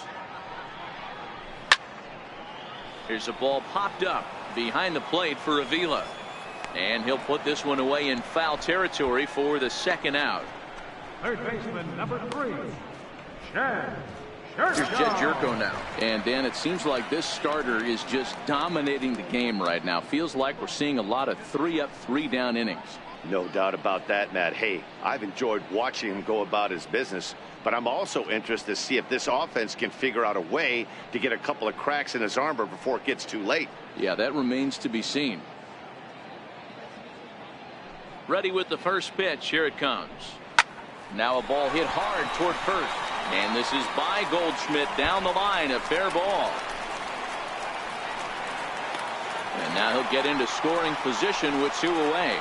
Here's a ball popped up behind the plate for Avila. And he'll put this one away in foul territory for the second out. Third baseman, number 3, Here's Jed Jerko now. And Dan, it seems like this starter is just dominating the game right now. Feels like we're seeing a lot of 3-up, 3-down innings. No doubt about that, Matt. Hey, I've enjoyed watching him go about his business, but I'm also interested to see if this offense can figure out a way to get a couple of cracks in his armor before it gets too late. Yeah, that remains to be seen. Ready with the first pitch. Here it comes. Now a ball hit hard toward first. And this is by Goldschmidt down the line. A fair ball. And now he'll get into scoring position with 2 away.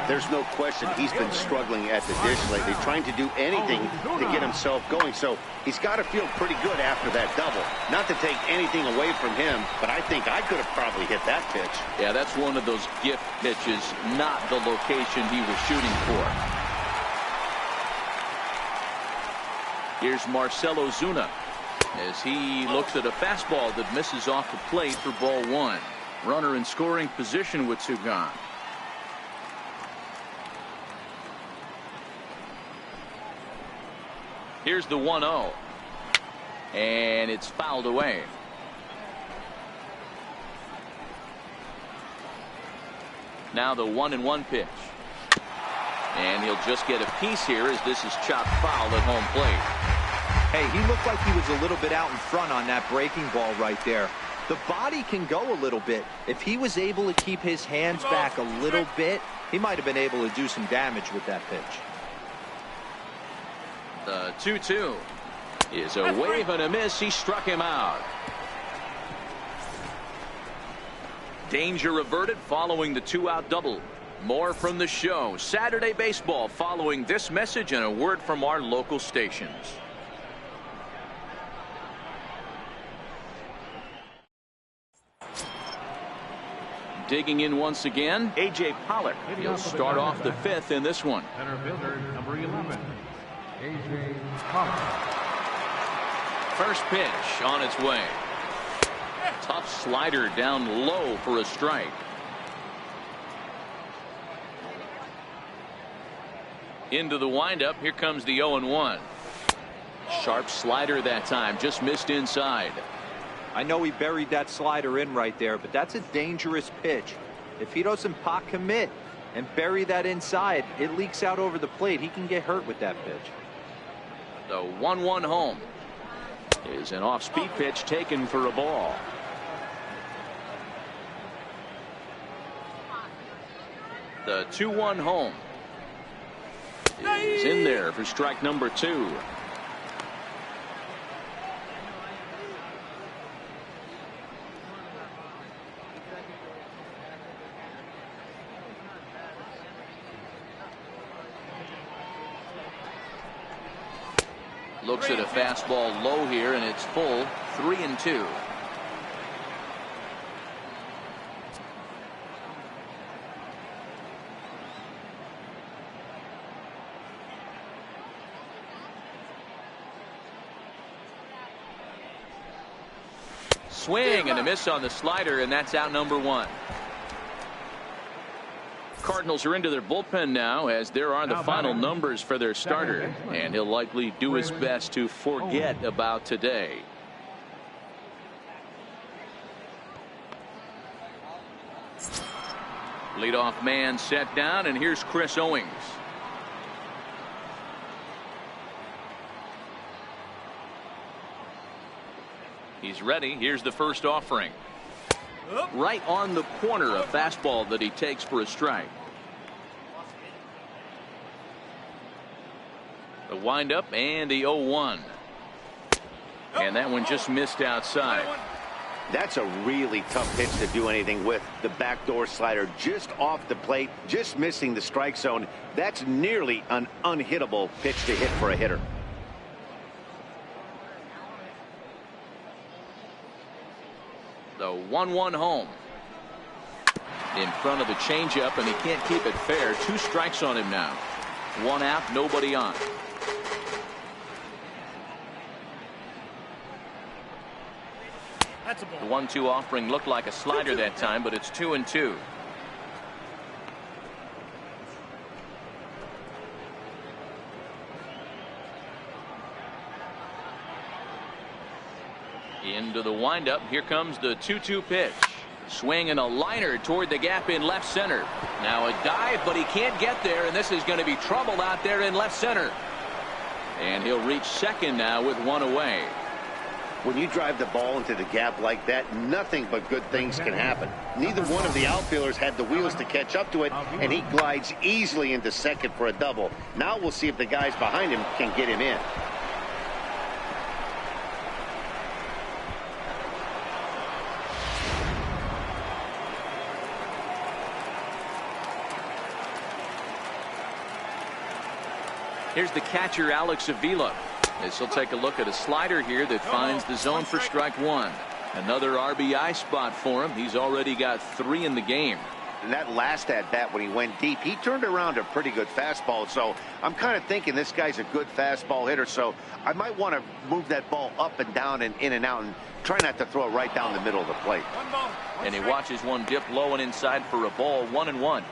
There's no question he's been struggling at the dish lately, trying to do anything to get himself going. So he's got to feel pretty good after that double. Not to take anything away from him, but I think I could have probably hit that pitch. Yeah, that's one of those gift pitches, not the location he was shooting for. Here's Marcelo Zuna as he looks at a fastball that misses off the plate for ball 1. Runner in scoring position with 2 gone. Here's the 1-0. And it's fouled away. Now the 1-1 pitch. And he'll just get a piece here as this is chopped foul at home plate. Hey, he looked like he was a little bit out in front on that breaking ball right there. The body can go a little bit. If he was able to keep his hands back a little bit, he might have been able to do some damage with that pitch. The 2-2 is a wave and a miss. He struck him out. Danger averted following the 2-out double. More from the show. Saturday Baseball following this message and a word from our local stations. Digging in once again, A.J. Pollock. He'll start off the 5th in this one. Center fielder, number 11, A.J. Pollock. First pitch on its way. Tough slider down low for a strike. Into the windup. Here comes the 0-1. Sharp slider that time. Just missed inside. I know he buried that slider in right there, but that's a dangerous pitch. If he doesn't pot commit and bury that inside, it leaks out over the plate. He can get hurt with that pitch. The 1-1 home is an off-speed pitch taken for a ball. The 2-1 home is in there for strike number 2. Looks at a fastball low here, and it's full. 3-2. Swing and a miss on the slider, and that's out number 1. Cardinals are into their bullpen now, as there are the final numbers for their starter, and he'll likely do his best to forget about today. Leadoff man set down, and here's Chris Owings. He's ready. Here's the first offering. Right on the corner, a fastball that he takes for a strike. The windup and the 0-1. And that one just missed outside. That's a really tough pitch to do anything with. The backdoor slider just off the plate, just missing the strike zone. That's nearly an unhittable pitch to hit for a hitter. The 1-1 home. In front of the changeup, and he can't keep it fair. 2 strikes on him now. 1 out, nobody on. The 1-2 offering looked like a slider that time, but it's 2-2. Into the windup. Here comes the 2-2 pitch. Swing and a liner toward the gap in left center. Now a dive, but he can't get there, and this is going to be trouble out there in left center. And he'll reach second now with one away. When you drive the ball into the gap like that, nothing but good things can happen. Neither one of the outfielders had the wheels to catch up to it, and he glides easily into second for a double. Now we'll see if the guys behind him can get him in. Here's the catcher, Alex Avila, as he'll take a look at a slider here that finds the zone for strike one. Another RBI spot for him. He's already got 3 in the game. And that last at bat when he went deep, he turned around a pretty good fastball. So I'm kind of thinking this guy's a good fastball hitter. So I might want to move that ball up and down and in and out and try not to throw it right down the middle of the plate. And he watches one dip low and inside for a ball. 1-1.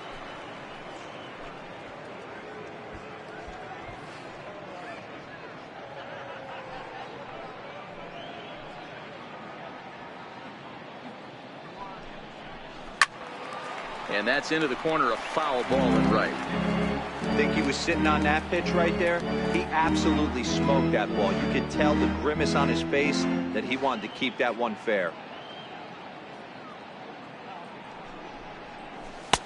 And that's into the corner, a foul ball and right. I think he was sitting on that pitch right there. He absolutely smoked that ball. You could tell the grimace on his face that he wanted to keep that one fair.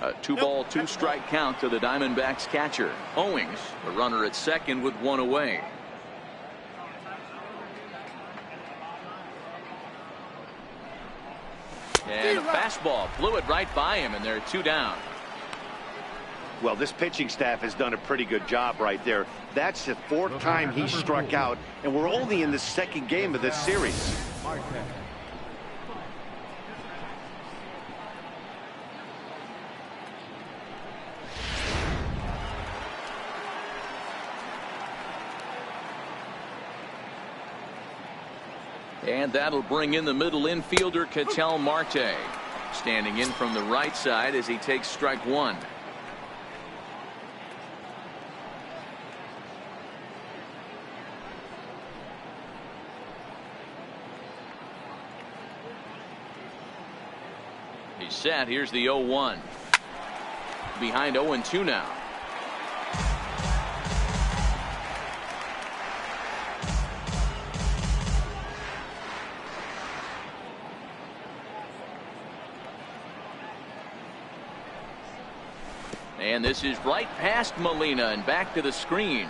A 2-ball, 2-strike count to the Diamondbacks catcher. Owings, the runner at second with one away. And a fastball blew it right by him, and they're 2 down. Well, this pitching staff has done a pretty good job right there. That's the 4th time he struck out, and we're only in the 2nd game of this series. And that'll bring in the middle infielder, Ketel Marte. Standing in from the right side as he takes strike one. He's set. Here's the 0-1. Behind 0-2 now. And this is right past Molina and back to the screen.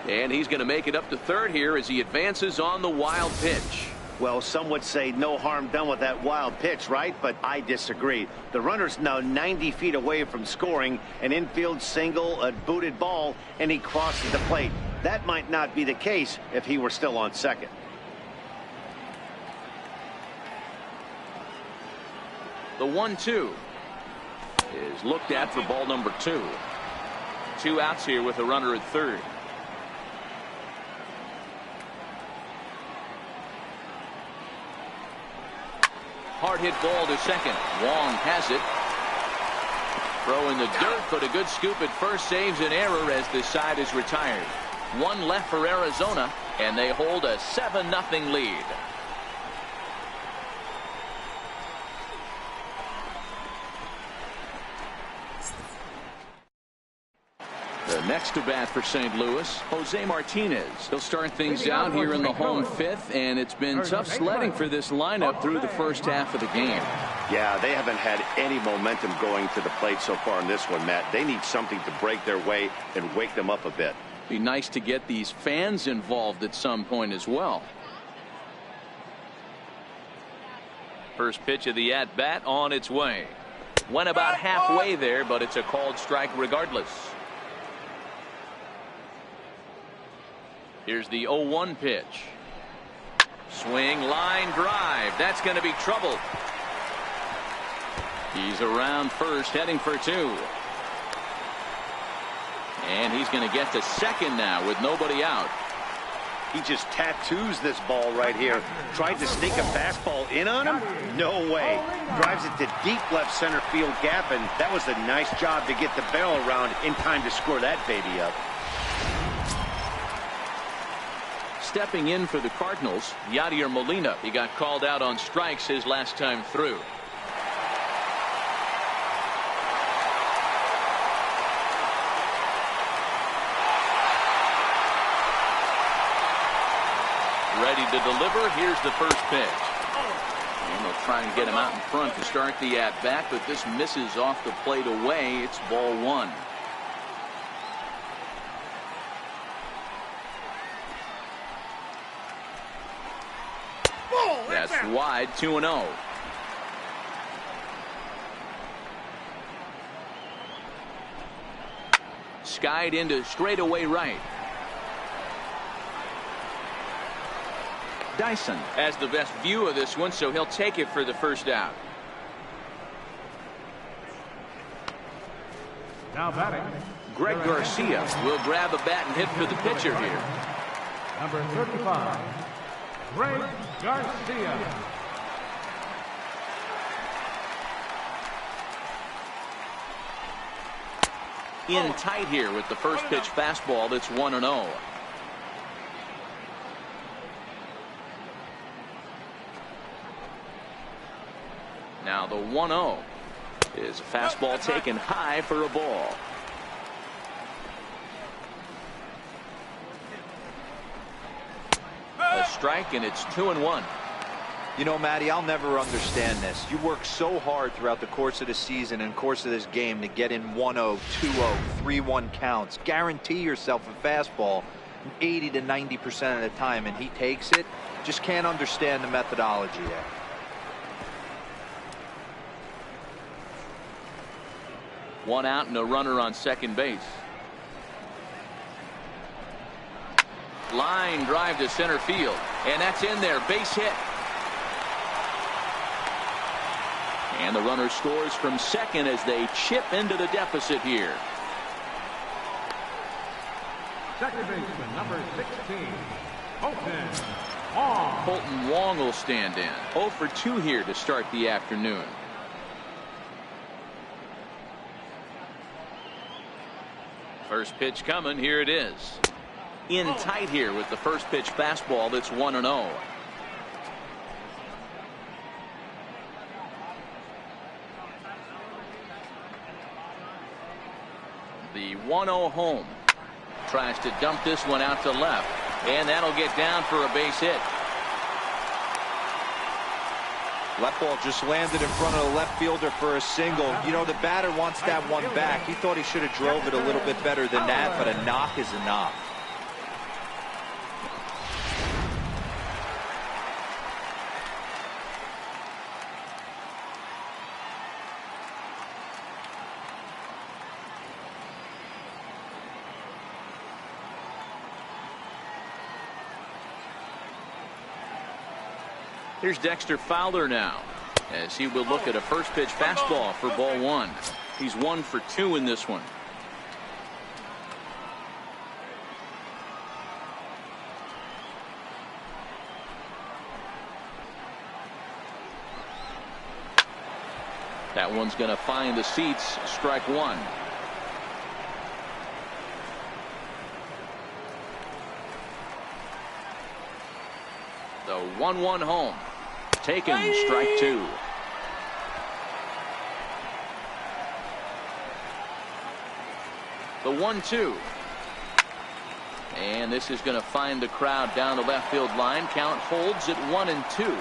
And he's going to make it up to third here as he advances on the wild pitch. Well, some would say no harm done with that wild pitch, right? But I disagree. The runner's now 90 feet away from scoring, an infield single, a booted ball, and he crosses the plate. That might not be the case if he were still on second. The 1-2 is looked at for ball number 2. 2 outs here with a runner at third. Hard hit ball to second. Wong has it. Throw in the dirt, but a good scoop at first saves an error as the side is retired. 1 left for Arizona, and they hold a 7-0 lead. The next to bat for St. Louis, Jose Martinez. He'll start things out here in the home 5th, and it's been tough sledding for this lineup through the first half of the game. Yeah, they haven't had any momentum going to the plate so far in this one, Matt. They need something to break their way and wake them up a bit. Be nice to get these fans involved at some point as well. First pitch of the at-bat on its way. Went about halfway there, but it's a called strike regardless. Here's the 0-1 pitch. Swing, line, drive. That's going to be trouble. He's around first, heading for 2. And he's going to get to second now with nobody out. He just tattoos this ball right here. Tried to sneak a fastball in on him? No way. Drives it to deep left center field gap, and that was a nice job to get the barrel around in time to score that baby up. Stepping in for the Cardinals, Yadier Molina. He got called out on strikes his last time through. Ready to deliver. Here's the first pitch. And they'll try and get him out in front to start the at-bat, but this misses off the plate away. It's ball one. That's wide, 2-0. Skied into straightaway right. Dyson has the best view of this one, so he'll take it for the first out. Now batting, Greg Garcia will grab a bat and hit for the pitcher here. number 35, Greg Garcia. In tight here with the first pitch fastball. That's 1-0. Now the 1-0 is a fastball taken high for a ball. A strike, and it's 2-1. You know, Matty, I'll never understand this. You work so hard throughout the course of the season and course of this game to get in 1-0, 2-0, 3-1 counts. Guarantee yourself a fastball 80 to 90% of the time, and he takes it. Just can't understand the methodology there. One out and a runner on second base. Line drive to center field, and that's in there. Base hit. And the runner scores from second as they chip into the deficit here. Second baseman, number 16, Colton Wong. Colton Wong will stand in. 0 for 2 here to start the afternoon. First pitch coming. Here it is. In tight here with the first pitch fastball. That's 1-0. The 1-0 home. Tries to dump this one out to left, and that'll get down for a base hit. Left ball just landed in front of the left fielder for a single. You know, the batter wants that one back. He thought he should have drove it a little bit better than that, but a knock is a knock. Here's Dexter Fowler now, as he will look at a first pitch fastball for ball one. He's 1 for 2 in this one. That one's going to find the seats. Strike one. The 1-1 home. Taken. Strike two. The 1-2. And this is going to find the crowd down the left field line. Count holds at 1-2.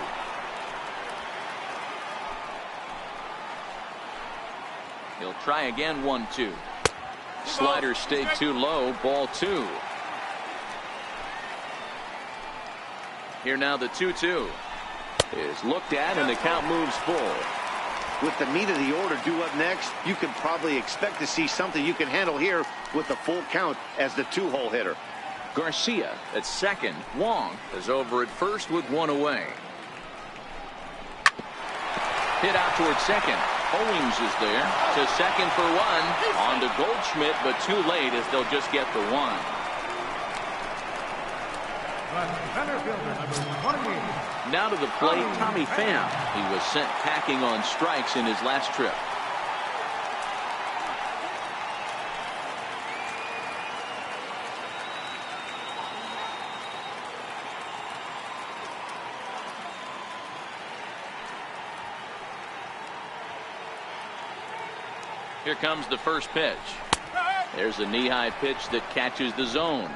He'll try again. 1-2. Slider stayed too low. Ball two. Here now the 2-2 is looked at, and the count moves full. With the meat of the order due up next, you could probably expect to see something you can handle here with the full count as the 2-hole hitter. Garcia at second. Wong is over at first with one away. Hit out towards second. Owings is there to second for one. On to Goldschmidt, but too late as they'll just get the one. Center fielder number 28. Now to the plate, Tommy Pham. He was sent packing on strikes in his last trip. Here comes the first pitch. There's a knee-high pitch that catches the zone.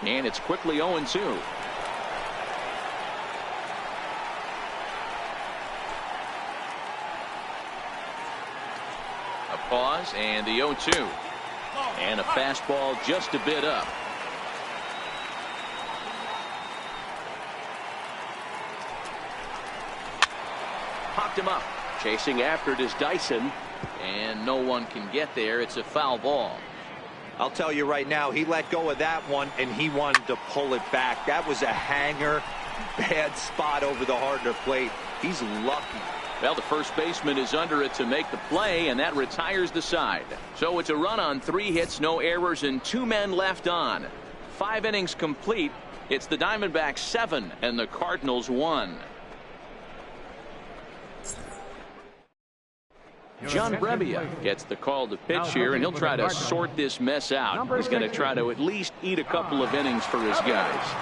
And it's quickly 0-2. A pause and the 0-2. And a fastball just a bit up. Popped him up. Chasing after it is Dyson. And no one can get there. It's a foul ball. I'll tell you right now, he let go of that one, and he wanted to pull it back. That was a hanger. Bad spot over the Hardner plate. He's lucky. Well, the first baseman is under it to make the play, and that retires the side. So it's a run on 3 hits, no errors, and 2 men left on. 5 innings complete. It's the Diamondbacks 7 and the Cardinals 1. John Brebbia gets the call to pitch here, and he'll try to sort this mess out. He's going to try to at least eat a couple of innings for his guys.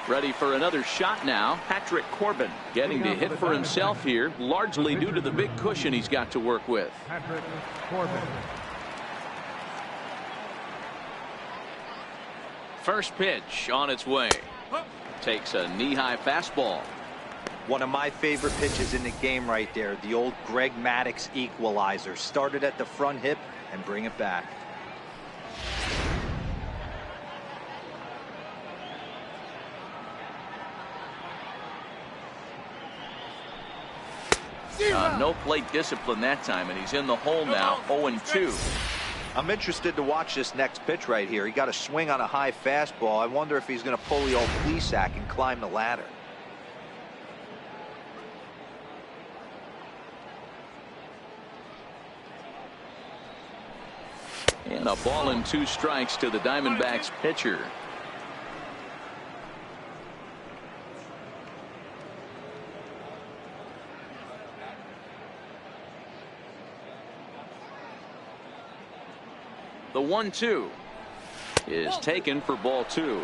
Ready for another shot now. Patrick Corbin getting to hit for himself here, largely due to the big cushion he's got to work with. Patrick Corbin. First pitch on its way. Takes a knee-high fastball. One of my favorite pitches in the game right there. The old Greg Maddux equalizer. Started at the front hip and bring it back. No plate discipline that time, and he's in the hole now, 0-2. I'm interested to watch this next pitch right here. He got a swing on a high fastball. I wonder if he's going to pull the old Plesac and climb the ladder. And a ball and 2 strikes to the Diamondbacks pitcher. The 1-2 is taken for ball 2.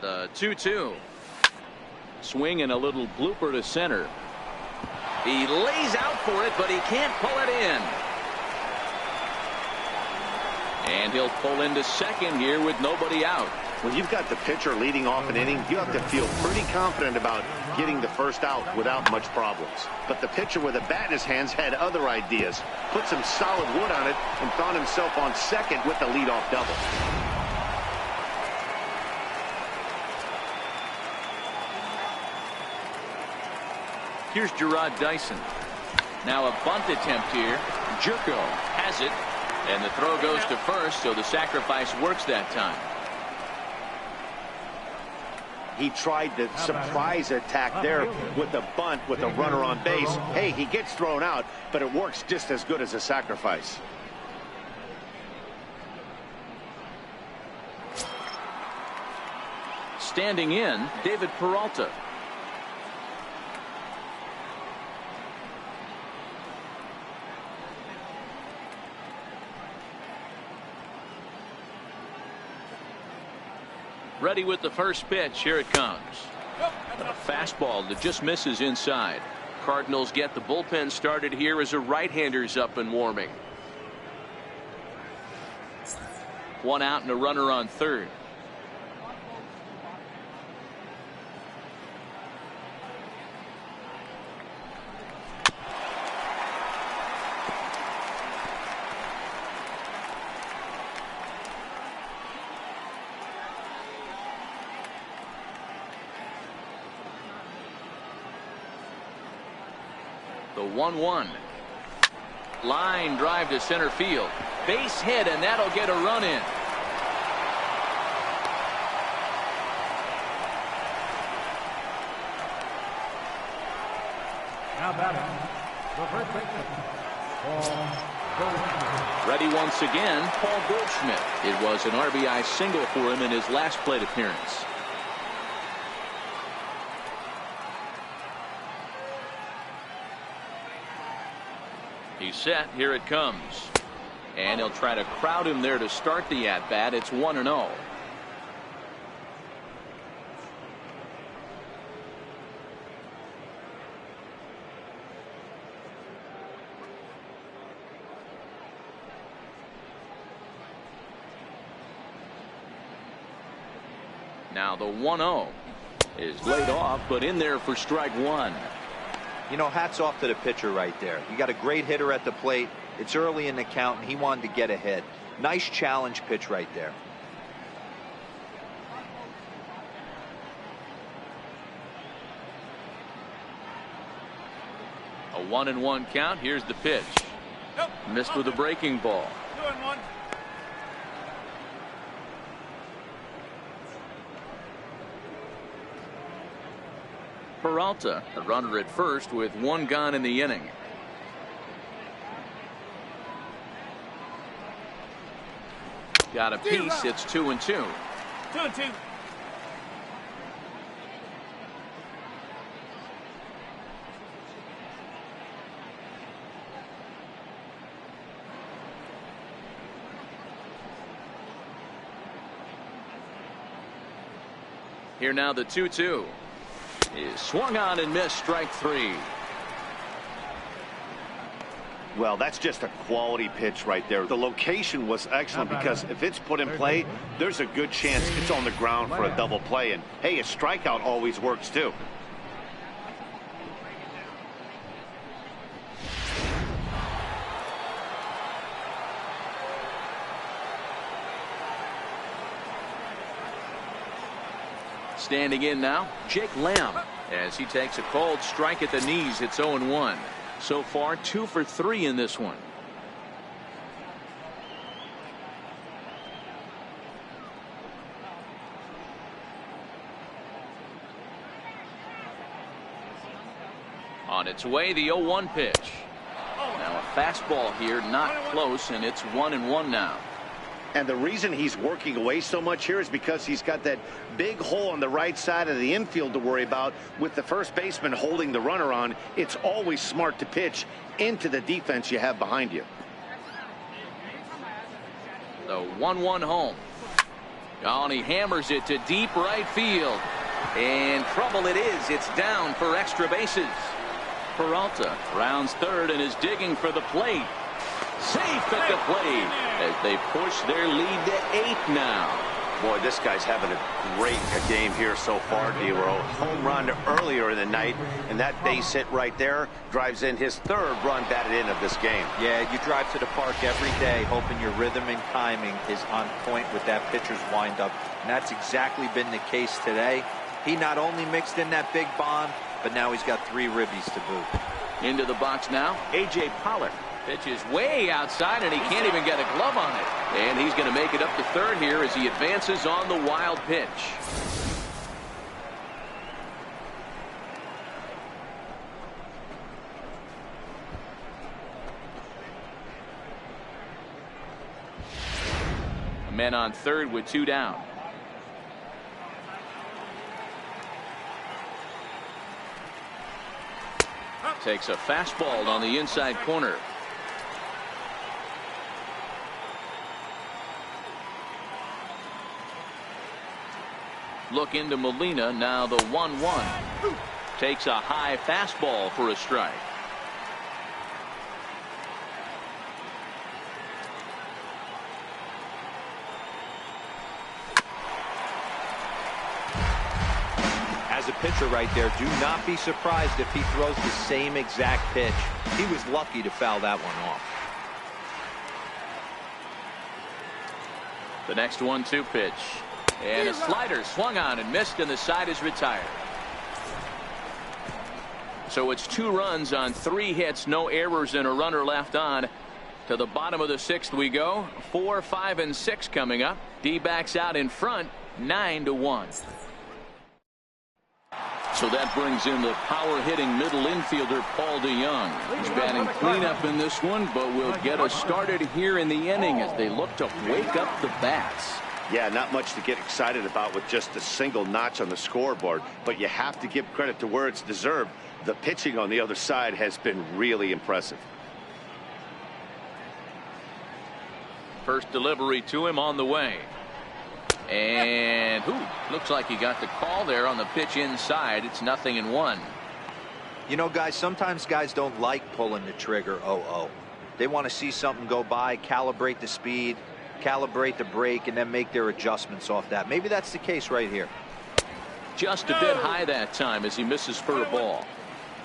The 2-2. Swing and a little blooper to center. He lays out for it, but he can't pull it in. And he'll pull into second here with nobody out. When you've got the pitcher leading off an inning, you have to feel pretty confident about getting the first out without much problems. But the pitcher with a bat in his hands had other ideas. Put some solid wood on it and found himself on second with the leadoff double. Here's Gerard Dyson. Now a bunt attempt here. Jerko has it, and the throw goes to first, so the sacrifice works that time. He tried the surprise attack there with the bunt with the runner on base. Hey, he gets thrown out, but it works just as good as a sacrifice. Standing in, David Peralta. Ready with the first pitch. Here it comes. A fastball that just misses inside. Cardinals get the bullpen started here as a right-hander's up and warming. 1 out and a runner on third. The 1-1. Line drive to center field. Base hit, and that'll get a run in. Now batting, the first baseman, Paul Goldschmidt. Ready once again, Paul Goldschmidt. It was an RBI single for him in his last plate appearance. He's set. Here it comes. And he'll try to crowd him there to start the at-bat. It's 1-0. Now the 1-0 is laid off, but in there for strike one. You know, hats off to the pitcher right there. You got a great hitter at the plate. It's early in the count, and he wanted to get ahead. Nice challenge pitch right there. A 1-1 count. Here's the pitch. Missed with a breaking ball. 2-1. Peralta, the runner at first with one gone in the inning. Got a piece. It's 2-2. 2-2. Here now the 2-2 is swung on and missed. Strike three. Well, that's just a quality pitch right there. The location was excellent because if it's put in play, there's a good chance it's on the ground for a double play. And hey, a strikeout always works too. Standing in now, Jake Lamb, as he takes a cold strike at the knees. It's 0-1. So far, 2 for 3 in this one. On its way, the 0-1 pitch. Now a fastball here, not close, and it's 1-1 now. And the reason he's working away so much here is because he's got that big hole on the right side of the infield to worry about. With the first baseman holding the runner on, it's always smart to pitch into the defense you have behind you. The 1-1 home. Oh, and he hammers it to deep right field. And trouble it is. It's down for extra bases. Peralta rounds third and is digging for the plate. Safe at the plate as they push their lead to 8 now. Boy, this guy's having a great game here so far, D-Row. Home run earlier in the night, and that base hit right there drives in his third run batted in of this game. Yeah, you drive to the park every day hoping your rhythm and timing is on point with that pitcher's windup, and that's exactly been the case today. He not only mixed in that big bomb, but now he's got 3 ribbies to boot. Into the box now, A.J. Pollard. Pitch is way outside, and he can't even get a glove on it. And he's going to make it up to third here as he advances on the wild pitch. A man on third with 2 down. Takes a fastball on the inside corner. Look into Molina. Now the 1-1. Takes a high fastball for a strike. As a pitcher right there, do not be surprised if he throws the same exact pitch. He was lucky to foul that one off. The next 1-2 pitch. And a slider swung on and missed, and the side is retired. So it's 2 runs on 3 hits, no errors, and a runner left on. To the bottom of the 6th we go. 4, 5, and 6 coming up. D-backs out in front, 9-1. So that brings in the power-hitting middle infielder Paul DeYoung. He's batting cleanup in this one, but will get us started here in the inning as they look to wake up the bats. Yeah, not much to get excited about with just a single notch on the scoreboard, but you have to give credit to where it's deserved. The pitching on the other side has been really impressive. First delivery to him on the way. And looks like he got the call there on the pitch inside. It's 0-1. You know, guys, sometimes guys don't like pulling the trigger 0-0. They want to see something go by, calibrate the speed, calibrate the brake, and then make their adjustments off that. Maybe that's the case right here. Just a bit high that time as he misses for a ball.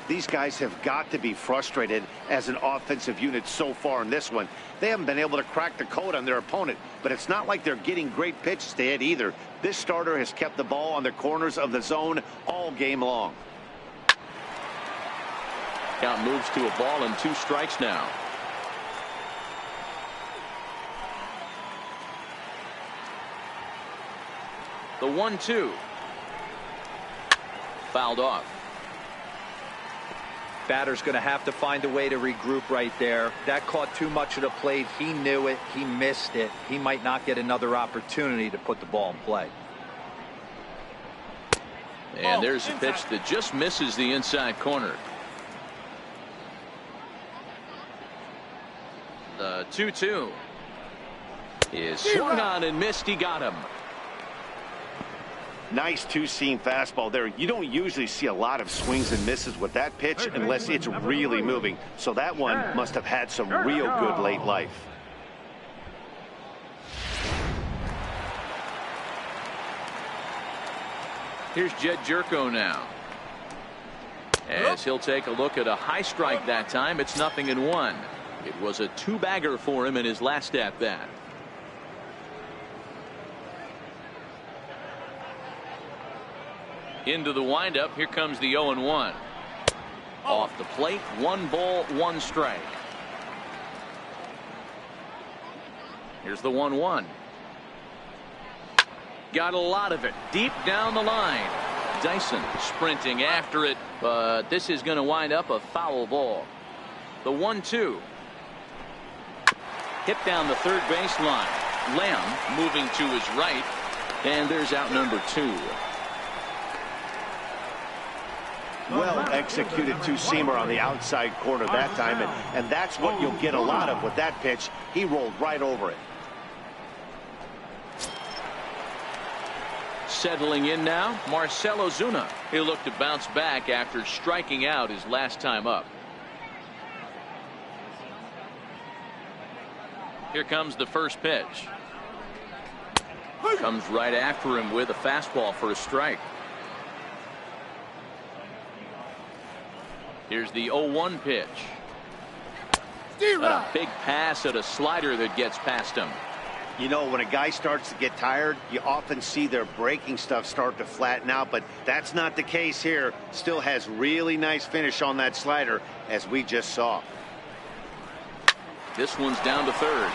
These guys have got to be frustrated as an offensive unit so far in this one. They haven't been able to crack the code on their opponent, but it's not like they're getting great pitches to hit either. This starter has kept the ball on the corners of the zone all game long. Count moves to a ball and 2 strikes now. The 1-2. Fouled off. Batter's going to have to find a way to regroup right there. That caught too much of the plate. He knew it. He missed it. He might not get another opportunity to put the ball in play. And there's a pitch that just misses the inside corner. The 2-2 is swung on and missed. He got him. Nice 2-seam fastball there. You don't usually see a lot of swings and misses with that pitch unless it's really moving. So that one must have had some real good late life. Here's Jed Jerko now. As he'll take a look at a high strike that time. It's 0-1. It was a 2-bagger for him in his last at bat. Into the windup. Here comes the 0-1. Off the plate. 1 ball, 1 strike. Here's the 1-1. Got a lot of it deep down the line. Dyson sprinting after it, but this is going to wind up a foul ball. The 1-2. Hit down the third baseline. Lamb moving to his right, and there's out number 2. Well executed 2-seamer on the outside corner that time, and that's what you'll get a lot of with that pitch. He rolled right over it. Settling in now, Marcell Ozuna. He'll look to bounce back after striking out his last time up. Here comes the first pitch. Comes right after him with a fastball for a strike. Here's the 0-1 pitch. A big pass at a slider that gets past him. You know, when a guy starts to get tired, you often see their breaking stuff start to flatten out, but that's not the case here. Still has really nice finish on that slider, as we just saw. This one's down to third.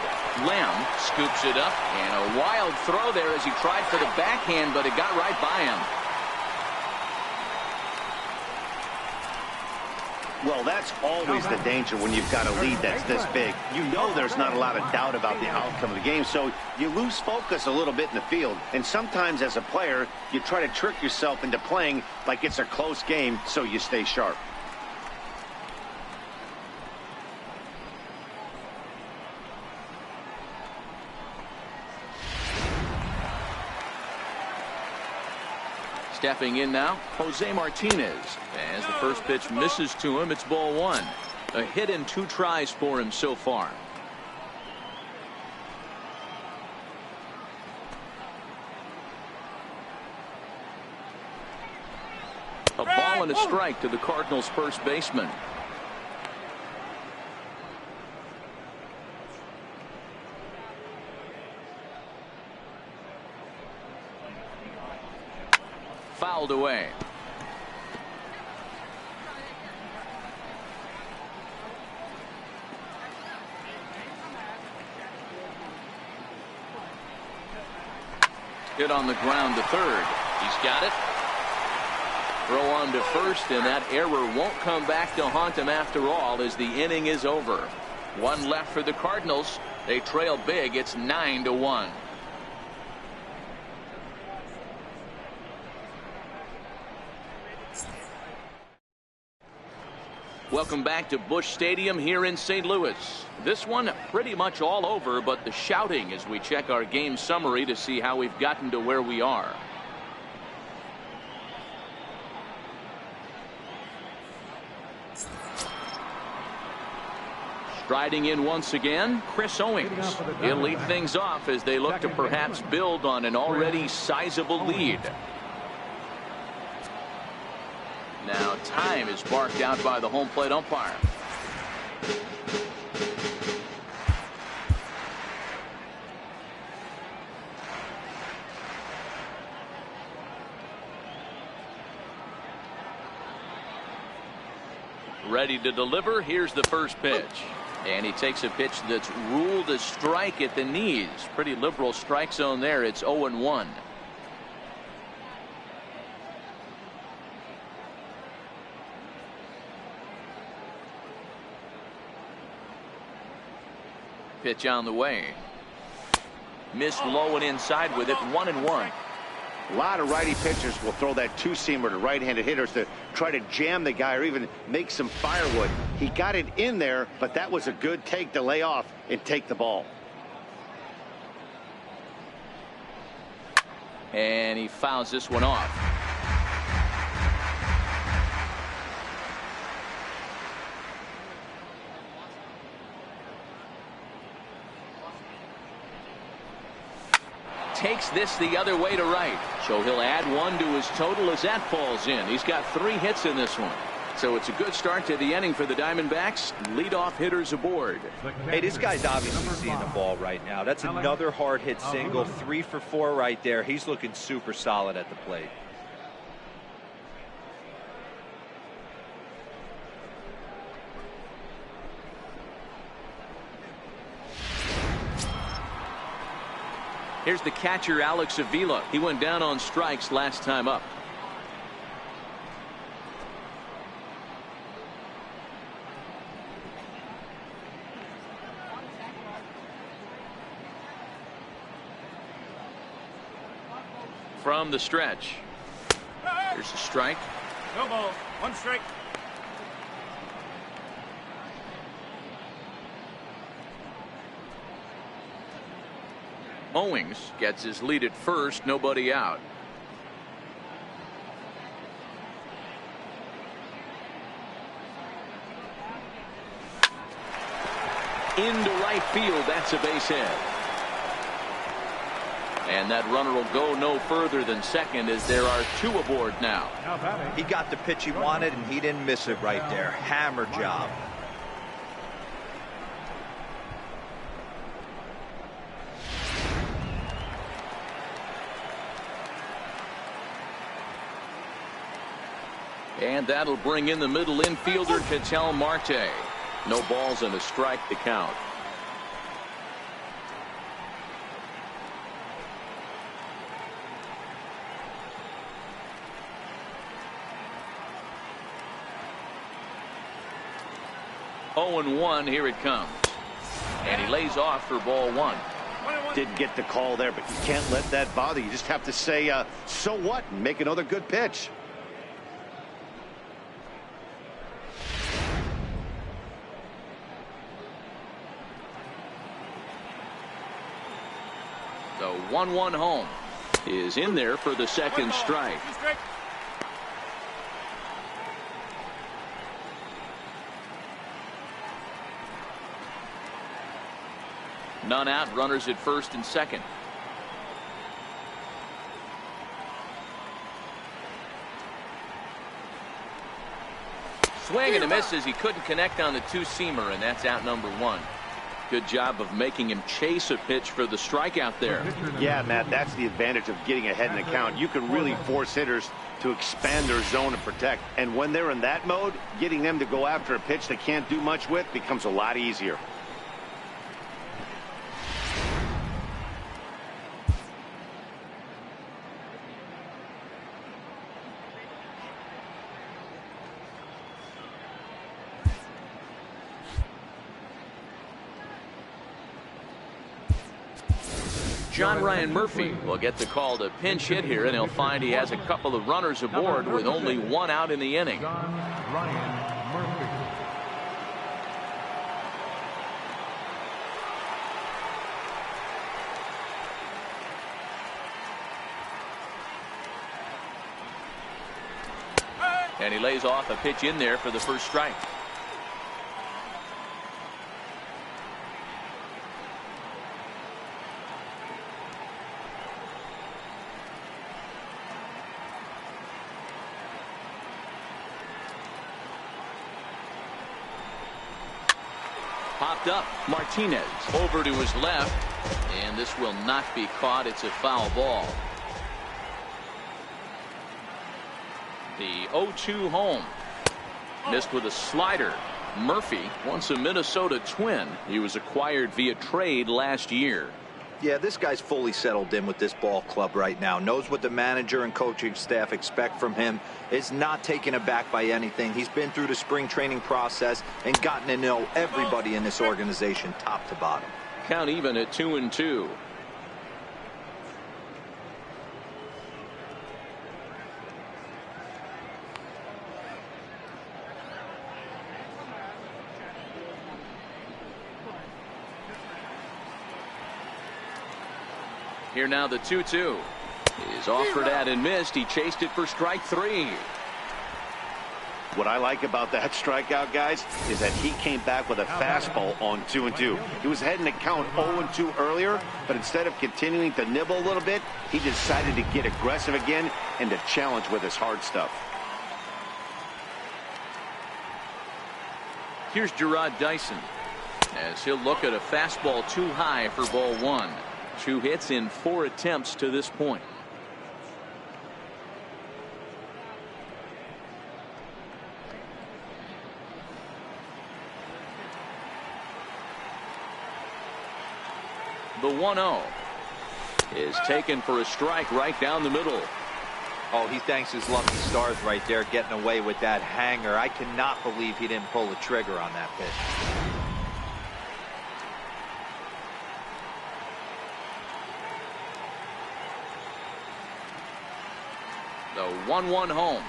Lamb scoops it up, and a wild throw there as he tried for the backhand, but it got right by him. Well, that's always the danger when you've got a lead that's this big. You know there's not a lot of doubt about the outcome of the game, so you lose focus a little bit in the field. And sometimes as a player, you try to trick yourself into playing like it's a close game so you stay sharp. Stepping in now, Jose Martinez. As the first pitch misses to him, it's ball 1. A hit and 2 tries for him so far. A ball and a strike to the Cardinals' first baseman. Fouled away. Hit on the ground to third. He's got it. Throw on to first, and that error won't come back to haunt him after all as the inning is over. One left for the Cardinals. They trail big. It's 9-1. Welcome back to Busch Stadium here in St. Louis. This one pretty much all over, but the shouting as we check our game summary to see how we've gotten to where we are. Striding in once again, Chris Owings. He'll lead things off as they look to perhaps build on an already sizable lead. Now time is barked out by the home plate umpire. Ready to deliver. Here's the first pitch. And he takes a pitch that's ruled a strike at the knees. Pretty liberal strike zone there. It's 0-1. Pitch on the way. Missed low and inside with it. 1-1. A lot of righty pitchers will throw that two-seamer to right-handed hitters to try to jam the guy or even make some firewood. He got it in there, but that was a good take to lay off and take the ball. And he fouls this one off. Takes this the other way to right. So he'll add one to his total as that falls in. He's got 3 hits in this one. So it's a good start to the inning for the Diamondbacks. Leadoff hitters aboard. Hey, this guy's obviously seeing the ball right now. That's another hard hit single. 3 for 4 right there. He's looking super solid at the plate. Here's the catcher, Alex Avila. He went down on strikes last time up. From the stretch. Here's a strike. No ball. 1 strike. Owings gets his lead at first, nobody out. Into right field, that's a base hit. And that runner will go no further than second as there are 2 aboard now. He got the pitch he wanted and he didn't miss it right there. Hammer job. And that'll bring in the middle infielder, Ketel Marte. No balls and a strike to count. Oh and 1, here it comes. And he lays off for ball 1. Didn't get the call there, but you can't let that bother you. Just have to say, so what, and make another good pitch. The 1-1 home is in there for the second strike. None out, runners at first and second. Swing and a miss as he couldn't connect on the two-seamer, and that's out number 1. Good job of making him chase a pitch for the strikeout there. Yeah, Matt, that's the advantage of getting ahead in the count. You can really force hitters to expand their zone and protect. And when they're in that mode, getting them to go after a pitch they can't do much with becomes a lot easier. John Ryan Murphy will get the call to pinch hit here, and he'll find he has a couple of runners aboard with only one out in the inning. John Ryan Murphy. And he lays off a pitch in there for the first strike. Popped up. Martinez over to his left, and this will not be caught. It's a foul ball. The 0-2 home. Missed with a slider. Murphy, once a Minnesota Twin. He was acquired via trade last year. Yeah, this guy's fully settled in with this ball club right now. Knows what the manager and coaching staff expect from him. Is not taken aback by anything. He's been through the spring training process and gotten to know everybody in this organization top to bottom. Count even at 2-2. Here now the 2-2 is offered at and missed. He chased it for strike three. What I like about that strikeout, guys, is that he came back with a fastball on 2-2. He was heading to count 0-2 earlier, but instead of continuing to nibble a little bit, he decided to get aggressive again and to challenge with his hard stuff. Here's Gerard Dyson as he'll look at a fastball too high for ball one. 2 hits in 4 attempts to this point. The 1-0 is taken for a strike right down the middle. Oh, he thanks his lucky stars right there getting away with that hanger. I cannot believe he didn't pull the trigger on that pitch. The 1-1 home.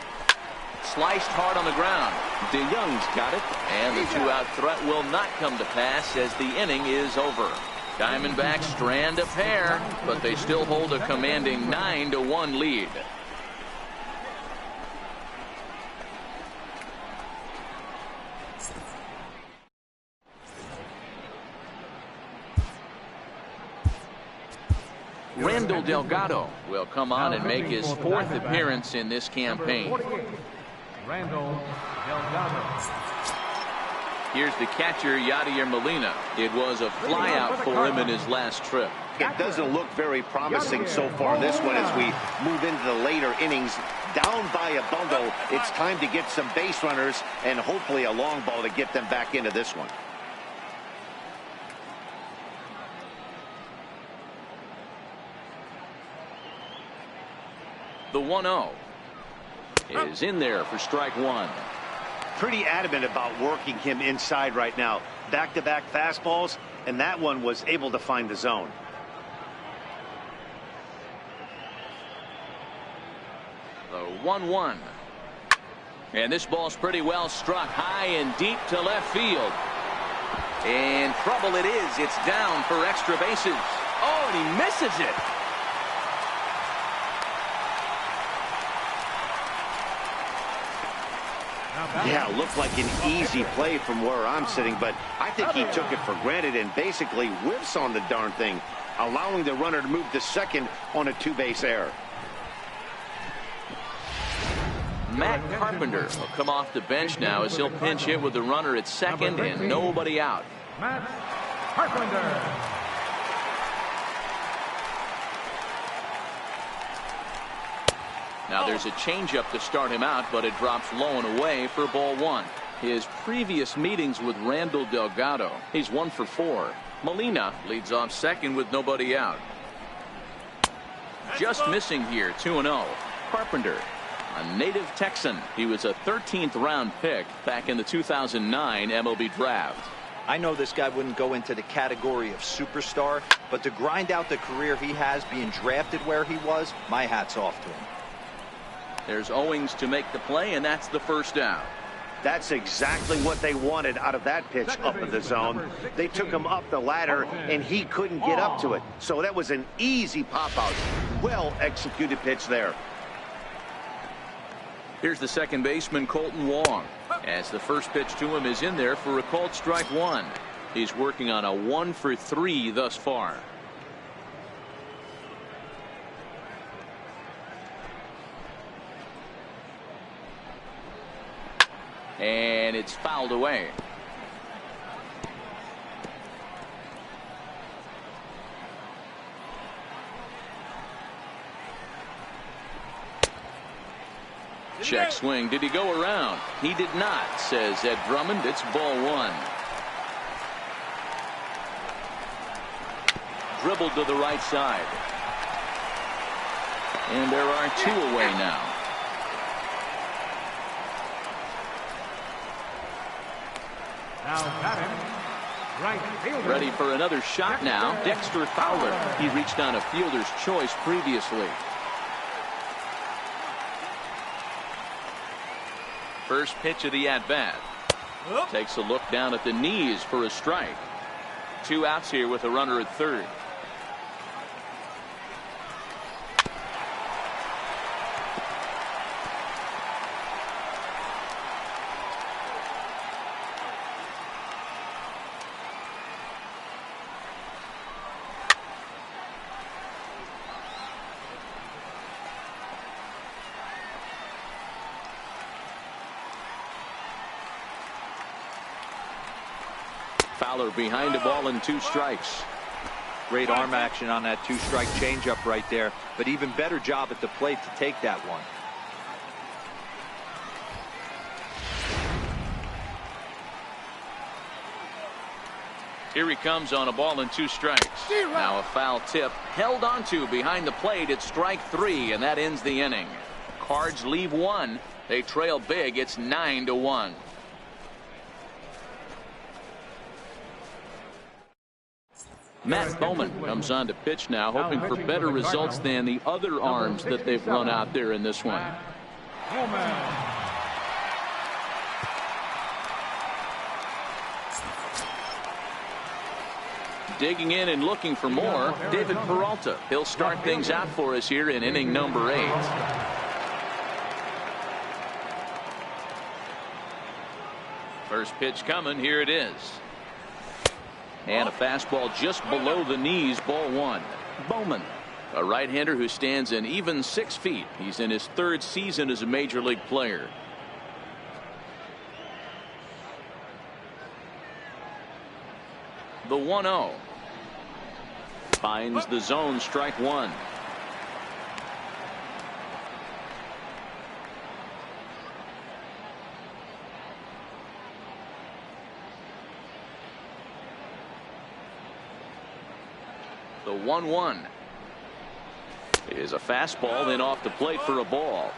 Sliced hard on the ground. DeYoung's got it. And the 2-out threat will not come to pass as the inning is over. Diamondbacks strand a pair, but they still hold a commanding 9-1 lead. Randall Delgado will come on and make his 4th appearance in this campaign. Randall Delgado. Here's the catcher, Yadier Molina. It was a flyout for him in his last trip. It doesn't look very promising so far in this one as we move into the later innings. Down by a bundle, it's time to get some base runners and hopefully a long ball to get them back into this one. The 1-0 is in there for strike one. Pretty adamant about working him inside right now. Back-to-back fastballs, and that one was able to find the zone. The 1-1. And this ball's pretty well struck high and deep to left field. And trouble it is. It's down for extra bases. Oh, and he misses it. Yeah, looked like an easy play from where I'm sitting, but I think he took it for granted and basically whiffs on the darn thing, allowing the runner to move to second on a 2-base error. Matt Carpenter will come off the bench now as he'll pinch hit with the runner at second and nobody out. Matt Carpenter. Now there's a changeup to start him out, but it drops low and away for ball one. His previous meetings with Randall Delgado, he's 1 for 4. Molina leads off second with nobody out. Just missing here, 2-0. Carpenter, a native Texan. He was a 13th round pick back in the 2009 MLB draft. I know this guy wouldn't go into the category of superstar, but to grind out the career he has being drafted where he was, my hat's off to him. There's Owings to make the play, and that's the first down. That's exactly what they wanted out of that pitch up in the zone. They took him up the ladder, and he couldn't get up to it. So that was an easy pop-out. Well-executed pitch there. Here's the second baseman, Colton Wong, as the first pitch to him is in there for a called strike one. He's working on a 1-for-3 thus far. And it's fouled away. Check swing. Did he go around? He did not, says Ed Drummond. It's ball one. Dribbled to the right side. And there are two away now. Now batting, right fielder. Ready for another shot now. Dexter Fowler. He reached on a fielder's choice previously. First pitch of the at-bat. Takes a look down at the knees for a strike. 2 outs here with a runner at third. Fowler behind the ball and 2 strikes. Great arm action on that 2-strike changeup right there, but even better job at the plate to take that one. Here he comes on a ball and 2 strikes. Now a foul tip held onto behind the plate. It's strike 3, and that ends the inning. Cards leave 1. They trail big. It's 9-1. Matt Bowman comes on to pitch now, hoping for better results than the other arms that they've run out there in this one. Digging in and looking for more, David Peralta. He'll start things out for us here in inning number 8. First pitch coming. Here it is. And a fastball just below the knees, ball 1. Bowman, a right-hander who stands an even 6 feet. He's in his 3rd season as a major league player. The 1-0. Finds the zone, strike 1. The 1-1 is a fastball, then off the plate for a ball.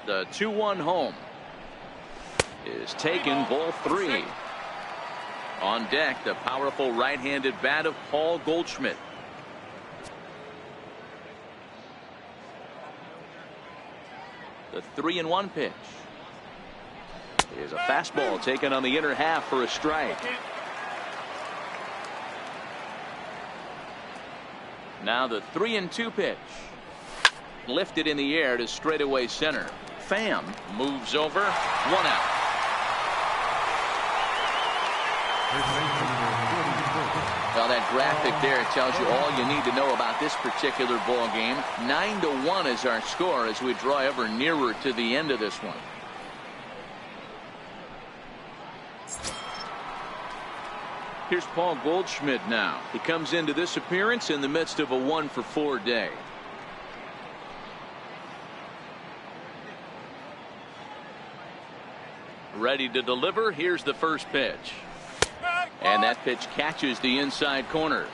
The 2-1 home is taken, ball 3. On deck, the powerful right-handed bat of Paul Goldschmidt. The 3-1 pitch is a fastball taken on the inner half for a strike. Now the 3-2 pitch, lifted in the air to straightaway center. Pham moves over, 1 out. Well, that graphic there tells you all you need to know about this particular ball game. 9-1 is our score as we draw ever nearer to the end of this one. Here's Paul Goldschmidt now. He comes into this appearance in the midst of a 1-for-4 day. Ready to deliver. Here's the first pitch. And that pitch catches the inside corner.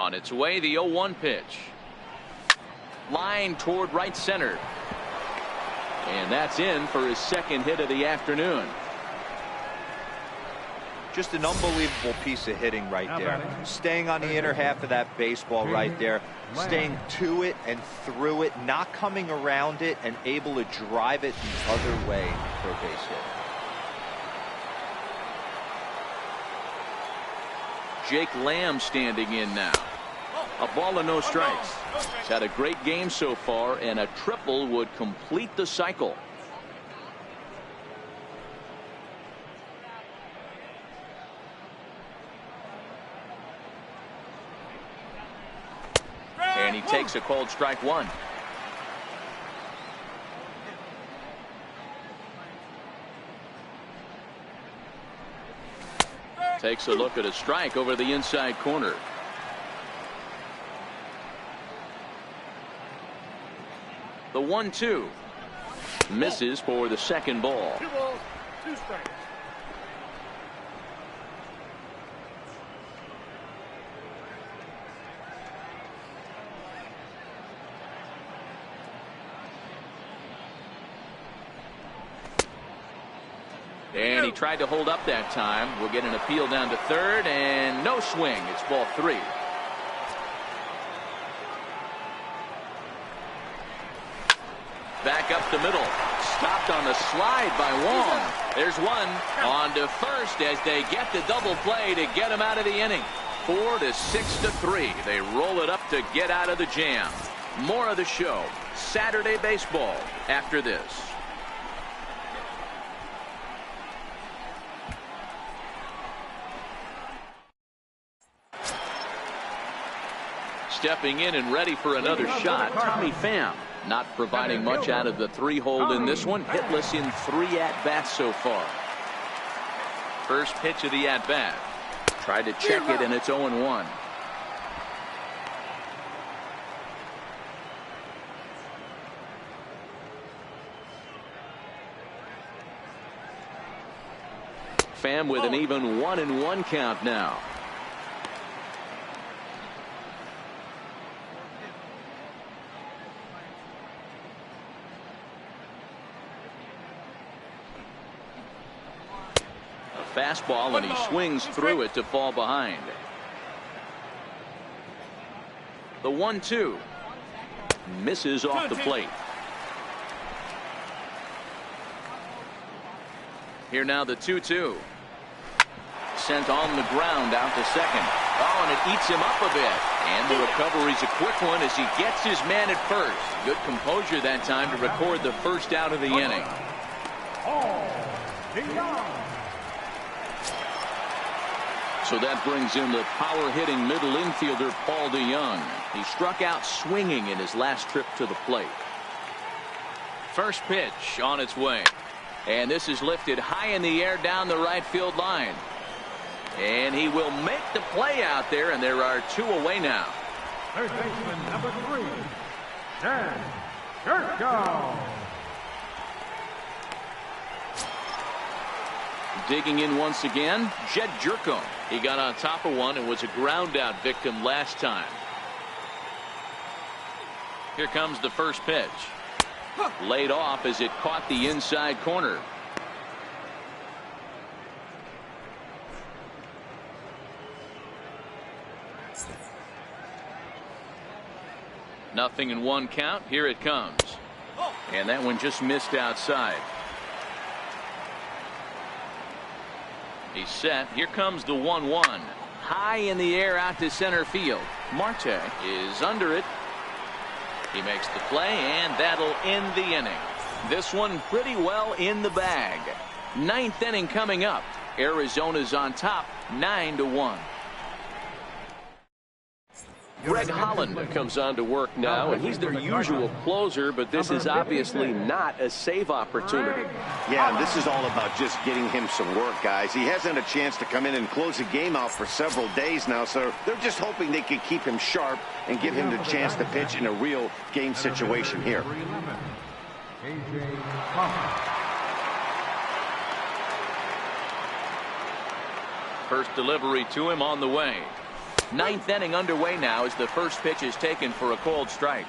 On its way, the 0-1 pitch. Line toward right center. And that's in for his second hit of the afternoon. Just an unbelievable piece of hitting right there. Staying on the inner half of that baseball right there. Staying to it and through it, not coming around it, and able to drive it the other way for a base hit. Jake Lamb standing in now. A ball and no strikes. He's had a great game so far, and a triple would complete the cycle. And he takes a called strike one. Takes a look at a strike over the inside corner. The 1-2 misses for the second ball. 2 balls, 2 strikes. And he tried to hold up that time. We'll get an appeal down to third, and no swing. It's ball 3. Back up the middle. Stopped on the slide by Wong. There's one. On to first as they get the double play to get him out of the inning. 4-6-3. They roll it up to get out of the jam. More of the show. Saturday baseball after this. Stepping in and ready for another shot, Tommy Pham. Not providing much out of the 3-hole in this one. Hitless in 3 at-bats so far. First pitch of the at-bat. Tried to check it, and it's 0-1. Pham with an even 1-1 count now. Fastball, and he swings through it to fall behind. The 1-2 misses off the plate. Here now the 2-2. Sent on the ground out to second. Oh, and it eats him up a bit. And the recovery's a quick one as he gets his man at first. Good composure that time to record the first out of the inning. So that brings in the power-hitting middle infielder Paul DeYoung. He struck out swinging in his last trip to the plate. First pitch on its way. And this is lifted high in the air down the right field line. And he will make the play out there, and there are 2 away now. Third baseman number 3, Dan Jerko. Digging in once again, Jed Jerko. He got on top of one and was a ground out victim last time. Here comes the first pitch. Laid off as it caught the inside corner. Nothing in 1 count. Here it comes. And that one just missed outside. He's set. Here comes the 1-1. High in the air out to center field. Marte is under it. He makes the play, and that'll end the inning. This one pretty well in the bag. 9th inning coming up. Arizona's on top, 9-1. Greg Holland comes on to work now, and he's their usual closer, but this is obviously not a save opportunity. Yeah, and this is all about just getting him some work, guys. He hasn't a chance to come in and close the game out for several days now, so they're just hoping they can keep him sharp and give him the chance to pitch in a real game situation here. First delivery to him on the way. Ninth inning underway now as the first pitch is taken for a called strike.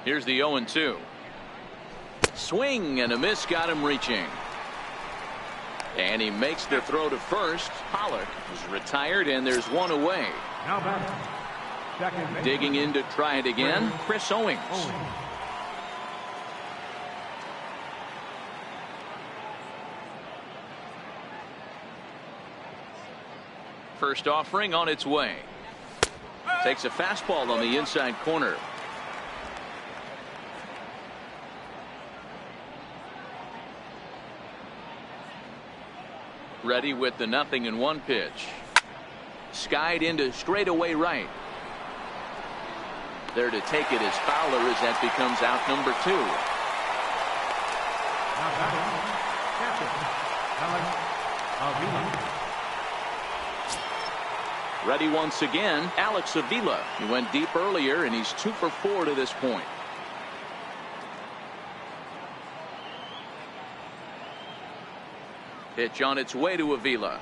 Here's the 0-2. Swing and a miss, got him reaching. And he makes the throw to first. Pollock is retired, and there's one away. Now back. Second baseman. Digging in to try it again, Chris Owings. First offering on its way. Takes a fastball on the inside corner. Ready with the 0-1 pitch. Skied into straightaway right. There to take it is Fowler as that becomes out number 2. Now batting, catcher, Alex Avila. Ready once again, Alex Avila. He went deep earlier, and he's 2 for 4 to this point. Pitch on its way to Avila.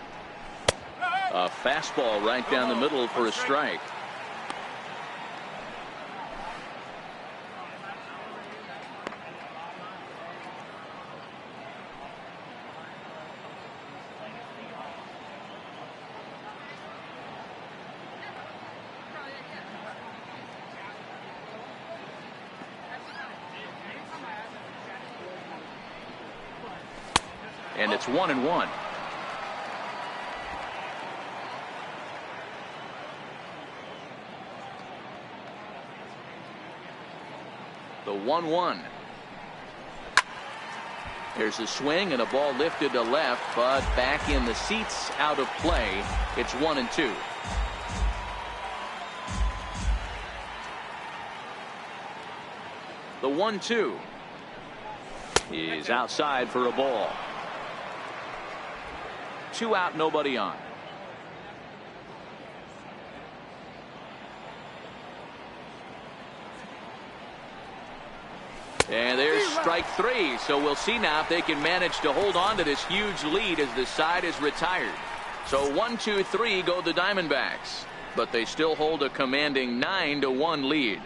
A fastball right down the middle for a strike. And it's 1-1. The 1-1. There's a swing and a ball lifted to left, but back in the seats, out of play. It's 1-2. The 1-2 is outside for a ball. 2 out, nobody on. And there's strike 3. So we'll see now if they can manage to hold on to this huge lead as the side is retired. So 1-2-3 go the Diamondbacks, but they still hold a commanding 9-1 lead.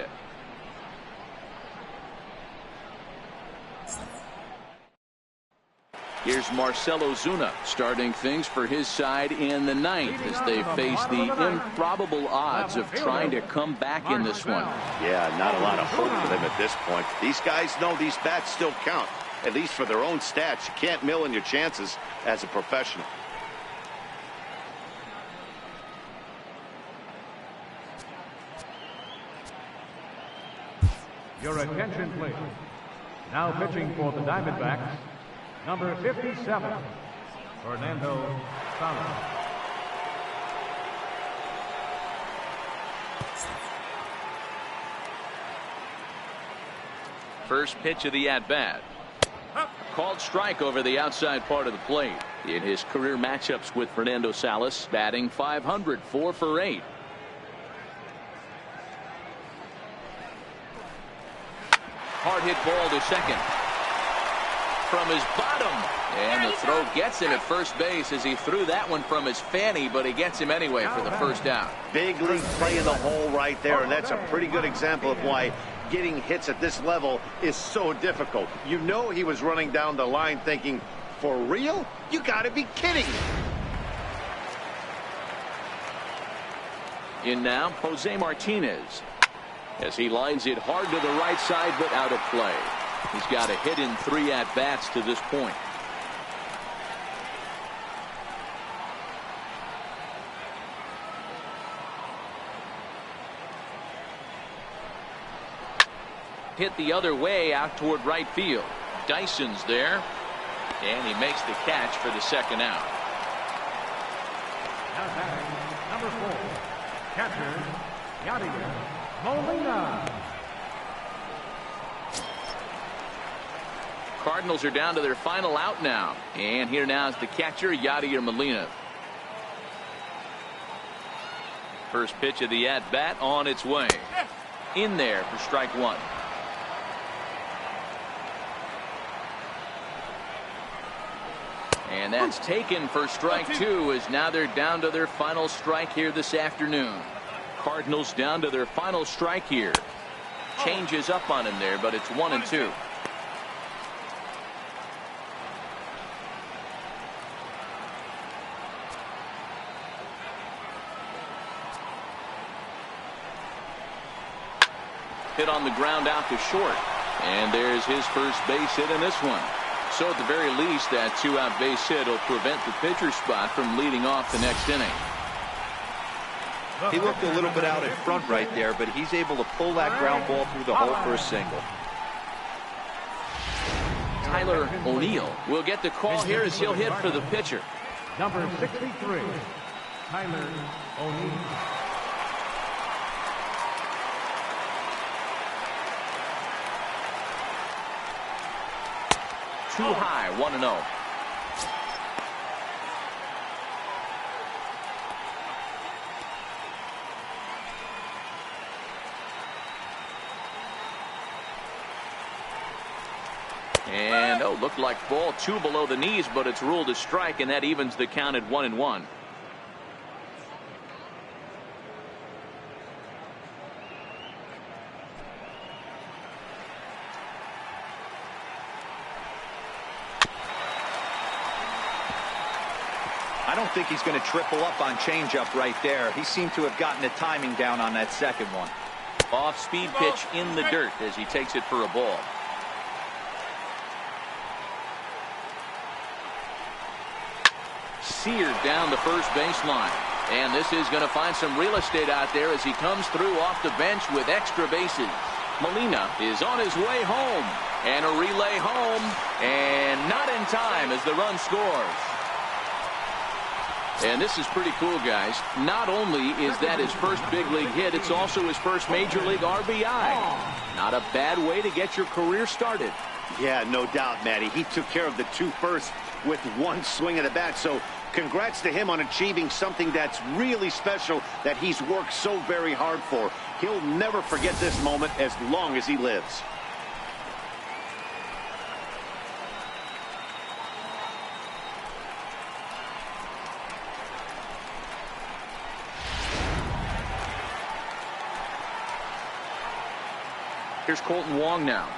Here's Marcell Ozuna starting things for his side in the 9th as they face the improbable odds of trying to come back in this one. Yeah, not a lot of hope for them at this point. These guys know these bats still count, at least for their own stats. You can't mill in your chances as a professional. Your attention, please. Now pitching for the Diamondbacks, number 57, Fernando Salas. First pitch of the at-bat. Called strike over the outside part of the plate. In his career matchups with Fernando Salas, batting .500, 4 for 8. Hard hit ball to second. From his bottom. And the throw gets him at first base as he threw that one from his fanny, but he gets him anyway for the first out. Big league play in the hole right there, and that's a pretty good example of why getting hits at this level is so difficult. You know he was running down the line thinking, for real? You gotta be kidding me. In now, Jose Martinez. As he lines it hard to the right side, but out of play. He's got a hit in 3 at-bats to this point. hit the other way out toward right field. Dyson's there, and he makes the catch for the second out. Now batting, number 4, catcher, Yadier Molina. Cardinals are down to their final out now, and here now is the catcher, Yadier Molina. First pitch of the at-bat on its way. In there for strike one. And that's taken for strike two, as now they're down to their final strike here this afternoon. Cardinals down to their final strike here. Changes up on him there, but it's 1-2. Hit on the ground out to short. And there's his first base hit in this one. So at the very least, that two-out base hit will prevent the pitcher's spot from leading off the next inning. He looked a little bit out in front right there, but he's able to pull that ground ball through the hole for a single. Tyler O'Neill will get the call here as he'll hit for the pitcher. Number 63, Tyler O'Neill. Too high, 1-0. And looked like ball 2 below the knees, but it's ruled a strike, and that evens the count at 1-1. I don't think he's going to triple up on changeup right there. He seemed to have gotten the timing down on that second one. Off-speed pitch in the dirt as he takes it for a ball. Seared down the first baseline. And this is going to find some real estate out there as he comes through off the bench with extra bases. Molina is on his way home. And a relay home. And not in time as the run scores. And this is pretty cool, guys. Not only is that his first big league hit, it's also his first major league RBI. Not a bad way to get your career started. Yeah, no doubt, Matty. He took care of the 2 first with one swing of the bat. So congrats to him on achieving something that's really special that he's worked so very hard for. He'll never forget this moment as long as he lives. Here's Colton Wong now,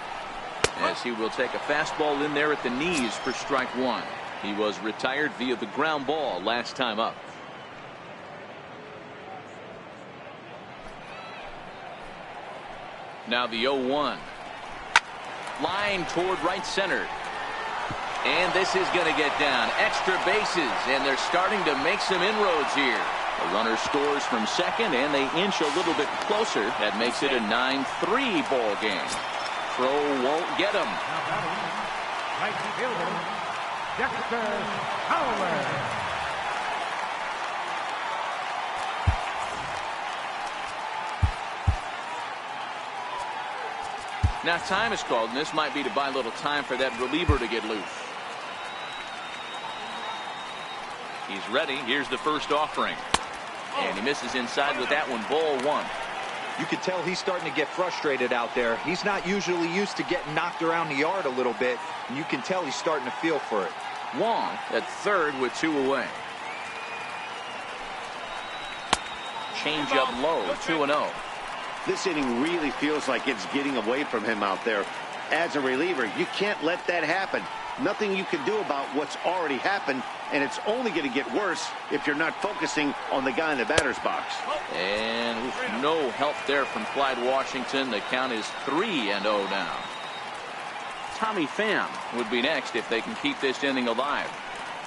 as he will take a fastball in there at the knees for strike one. He was retired via the ground ball last time up. Now the 0-1. Line toward right center. And this is going to get down. Extra bases, and they're starting to make some inroads here. The runner scores from second, and they inch a little bit closer. That makes it a 9-3 ball game. Throw won't get him. Now batting, right fielder, Dexter Howler. Now time is called, and this might be to buy a little time for that reliever to get loose. He's ready. Here's the first offering. And he misses inside with that one. Ball 1. You can tell he's starting to get frustrated out there. He's not usually used to getting knocked around the yard a little bit, and you can tell he's starting to feel for it. Wong at third with 2 away. Change up low, 2-0. This inning really feels like it's getting away from him out there. As a reliever, you can't let that happen. Nothing you can do about what's already happened, and it's only going to get worse if you're not focusing on the guy in the batter's box. And with no help there from Clyde Washington, the count is 3-0 now. Tommy Pham would be next if they can keep this inning alive.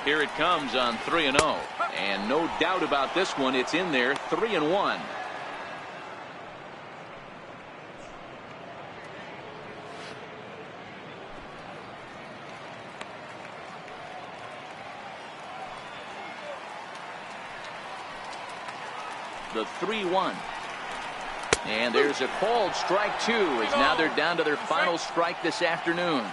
Here it comes on 3-0. And no doubt about this one, it's in there, 3-1. the 3-1. And there's a called strike 2 as now they're down to their final strike this afternoon.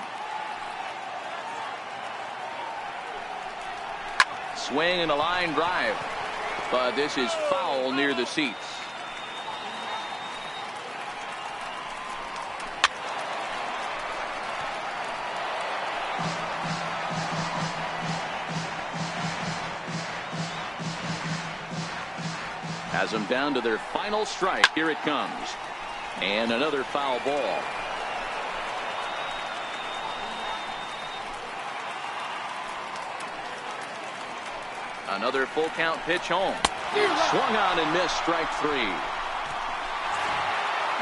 Swing and a line drive, but this is foul near the seats. Has them down to their final strike. Here it comes. And another foul ball. Another full count pitch home. Swung on and missed, strike 3.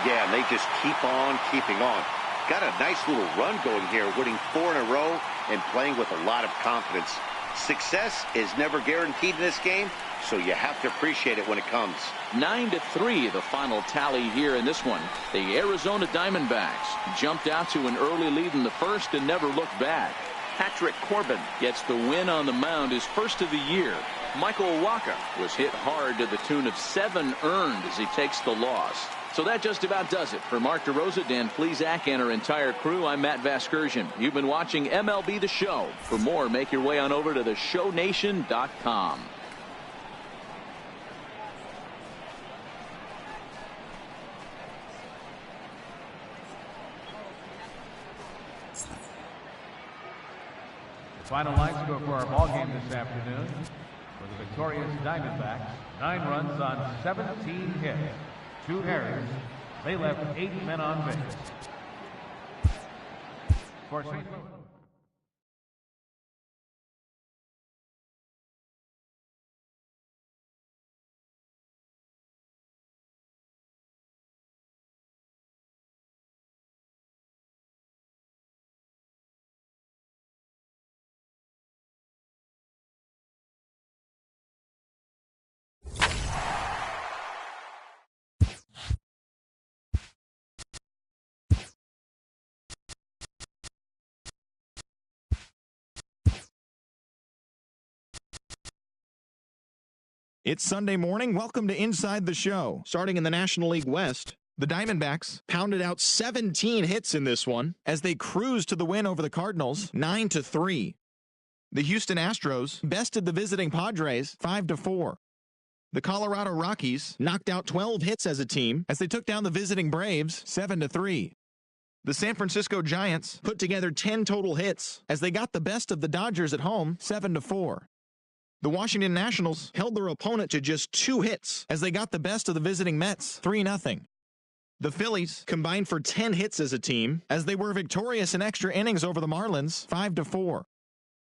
Yeah, and they just keep on keeping on. Got a nice little run going here, winning 4 in a row and playing with a lot of confidence. Success is never guaranteed in this game, so you have to appreciate it when it comes. 9-3 the final tally here in this one. The Arizona Diamondbacks jumped out to an early lead in the first and never looked back. Patrick Corbin gets the win on the mound, his first of the year. Michael Wacha was hit hard to the tune of 7 earned as he takes the loss. So that just about does it. For Mark DeRosa, Dan Plesac, and our entire crew, I'm Matt Vasgersian. You've been watching MLB The Show. For more, make your way on over to theshownation.com. The final line score for our ball game this afternoon for the victorious Diamondbacks: 9 runs on 17 hits, 2 errors. They left 8 men on base. For St. Louis. It's Sunday morning. Welcome to Inside the Show. Starting in the National League West, the Diamondbacks pounded out 17 hits in this one as they cruised to the win over the Cardinals 9-3. The Houston Astros bested the visiting Padres 5-4. The Colorado Rockies knocked out 12 hits as a team as they took down the visiting Braves 7-3. The San Francisco Giants put together 10 total hits as they got the best of the Dodgers at home 7-4. The Washington Nationals held their opponent to just 2 hits as they got the best of the visiting Mets 3-0. The Phillies combined for 10 hits as a team as they were victorious in extra innings over the Marlins 5-4.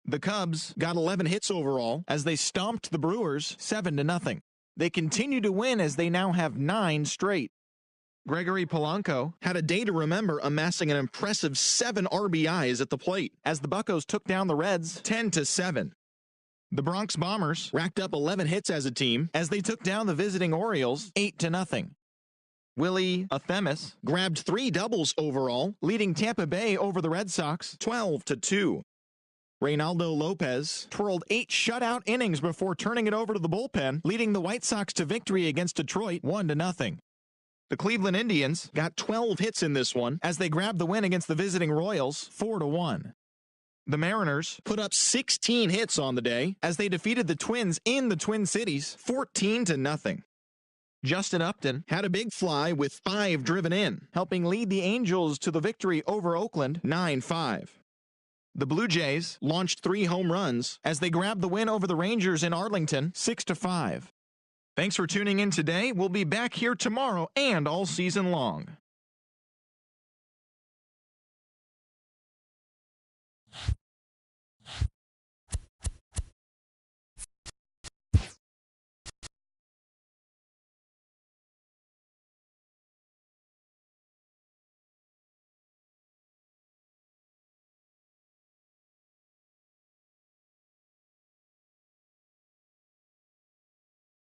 The Cubs got 11 hits overall as they stomped the Brewers 7-0. They continue to win as they now have 9 straight. Gregory Polanco had a day to remember, amassing an impressive 7 RBIs at the plate as the Buccos took down the Reds 10-7. The Bronx Bombers racked up 11 hits as a team as they took down the visiting Orioles 8-0. Willie Athemis grabbed 3 doubles overall, leading Tampa Bay over the Red Sox 12-2. Reynaldo Lopez twirled 8 shutout innings before turning it over to the bullpen, leading the White Sox to victory against Detroit 1-0. The Cleveland Indians got 12 hits in this one as they grabbed the win against the visiting Royals 4-1. The Mariners put up 16 hits on the day as they defeated the Twins in the Twin Cities 14-0. Justin Upton had a big fly with 5 driven in, helping lead the Angels to the victory over Oakland 9-5. The Blue Jays launched 3 home runs as they grabbed the win over the Rangers in Arlington 6-5. Thanks for tuning in today. We'll be back here tomorrow and all season long.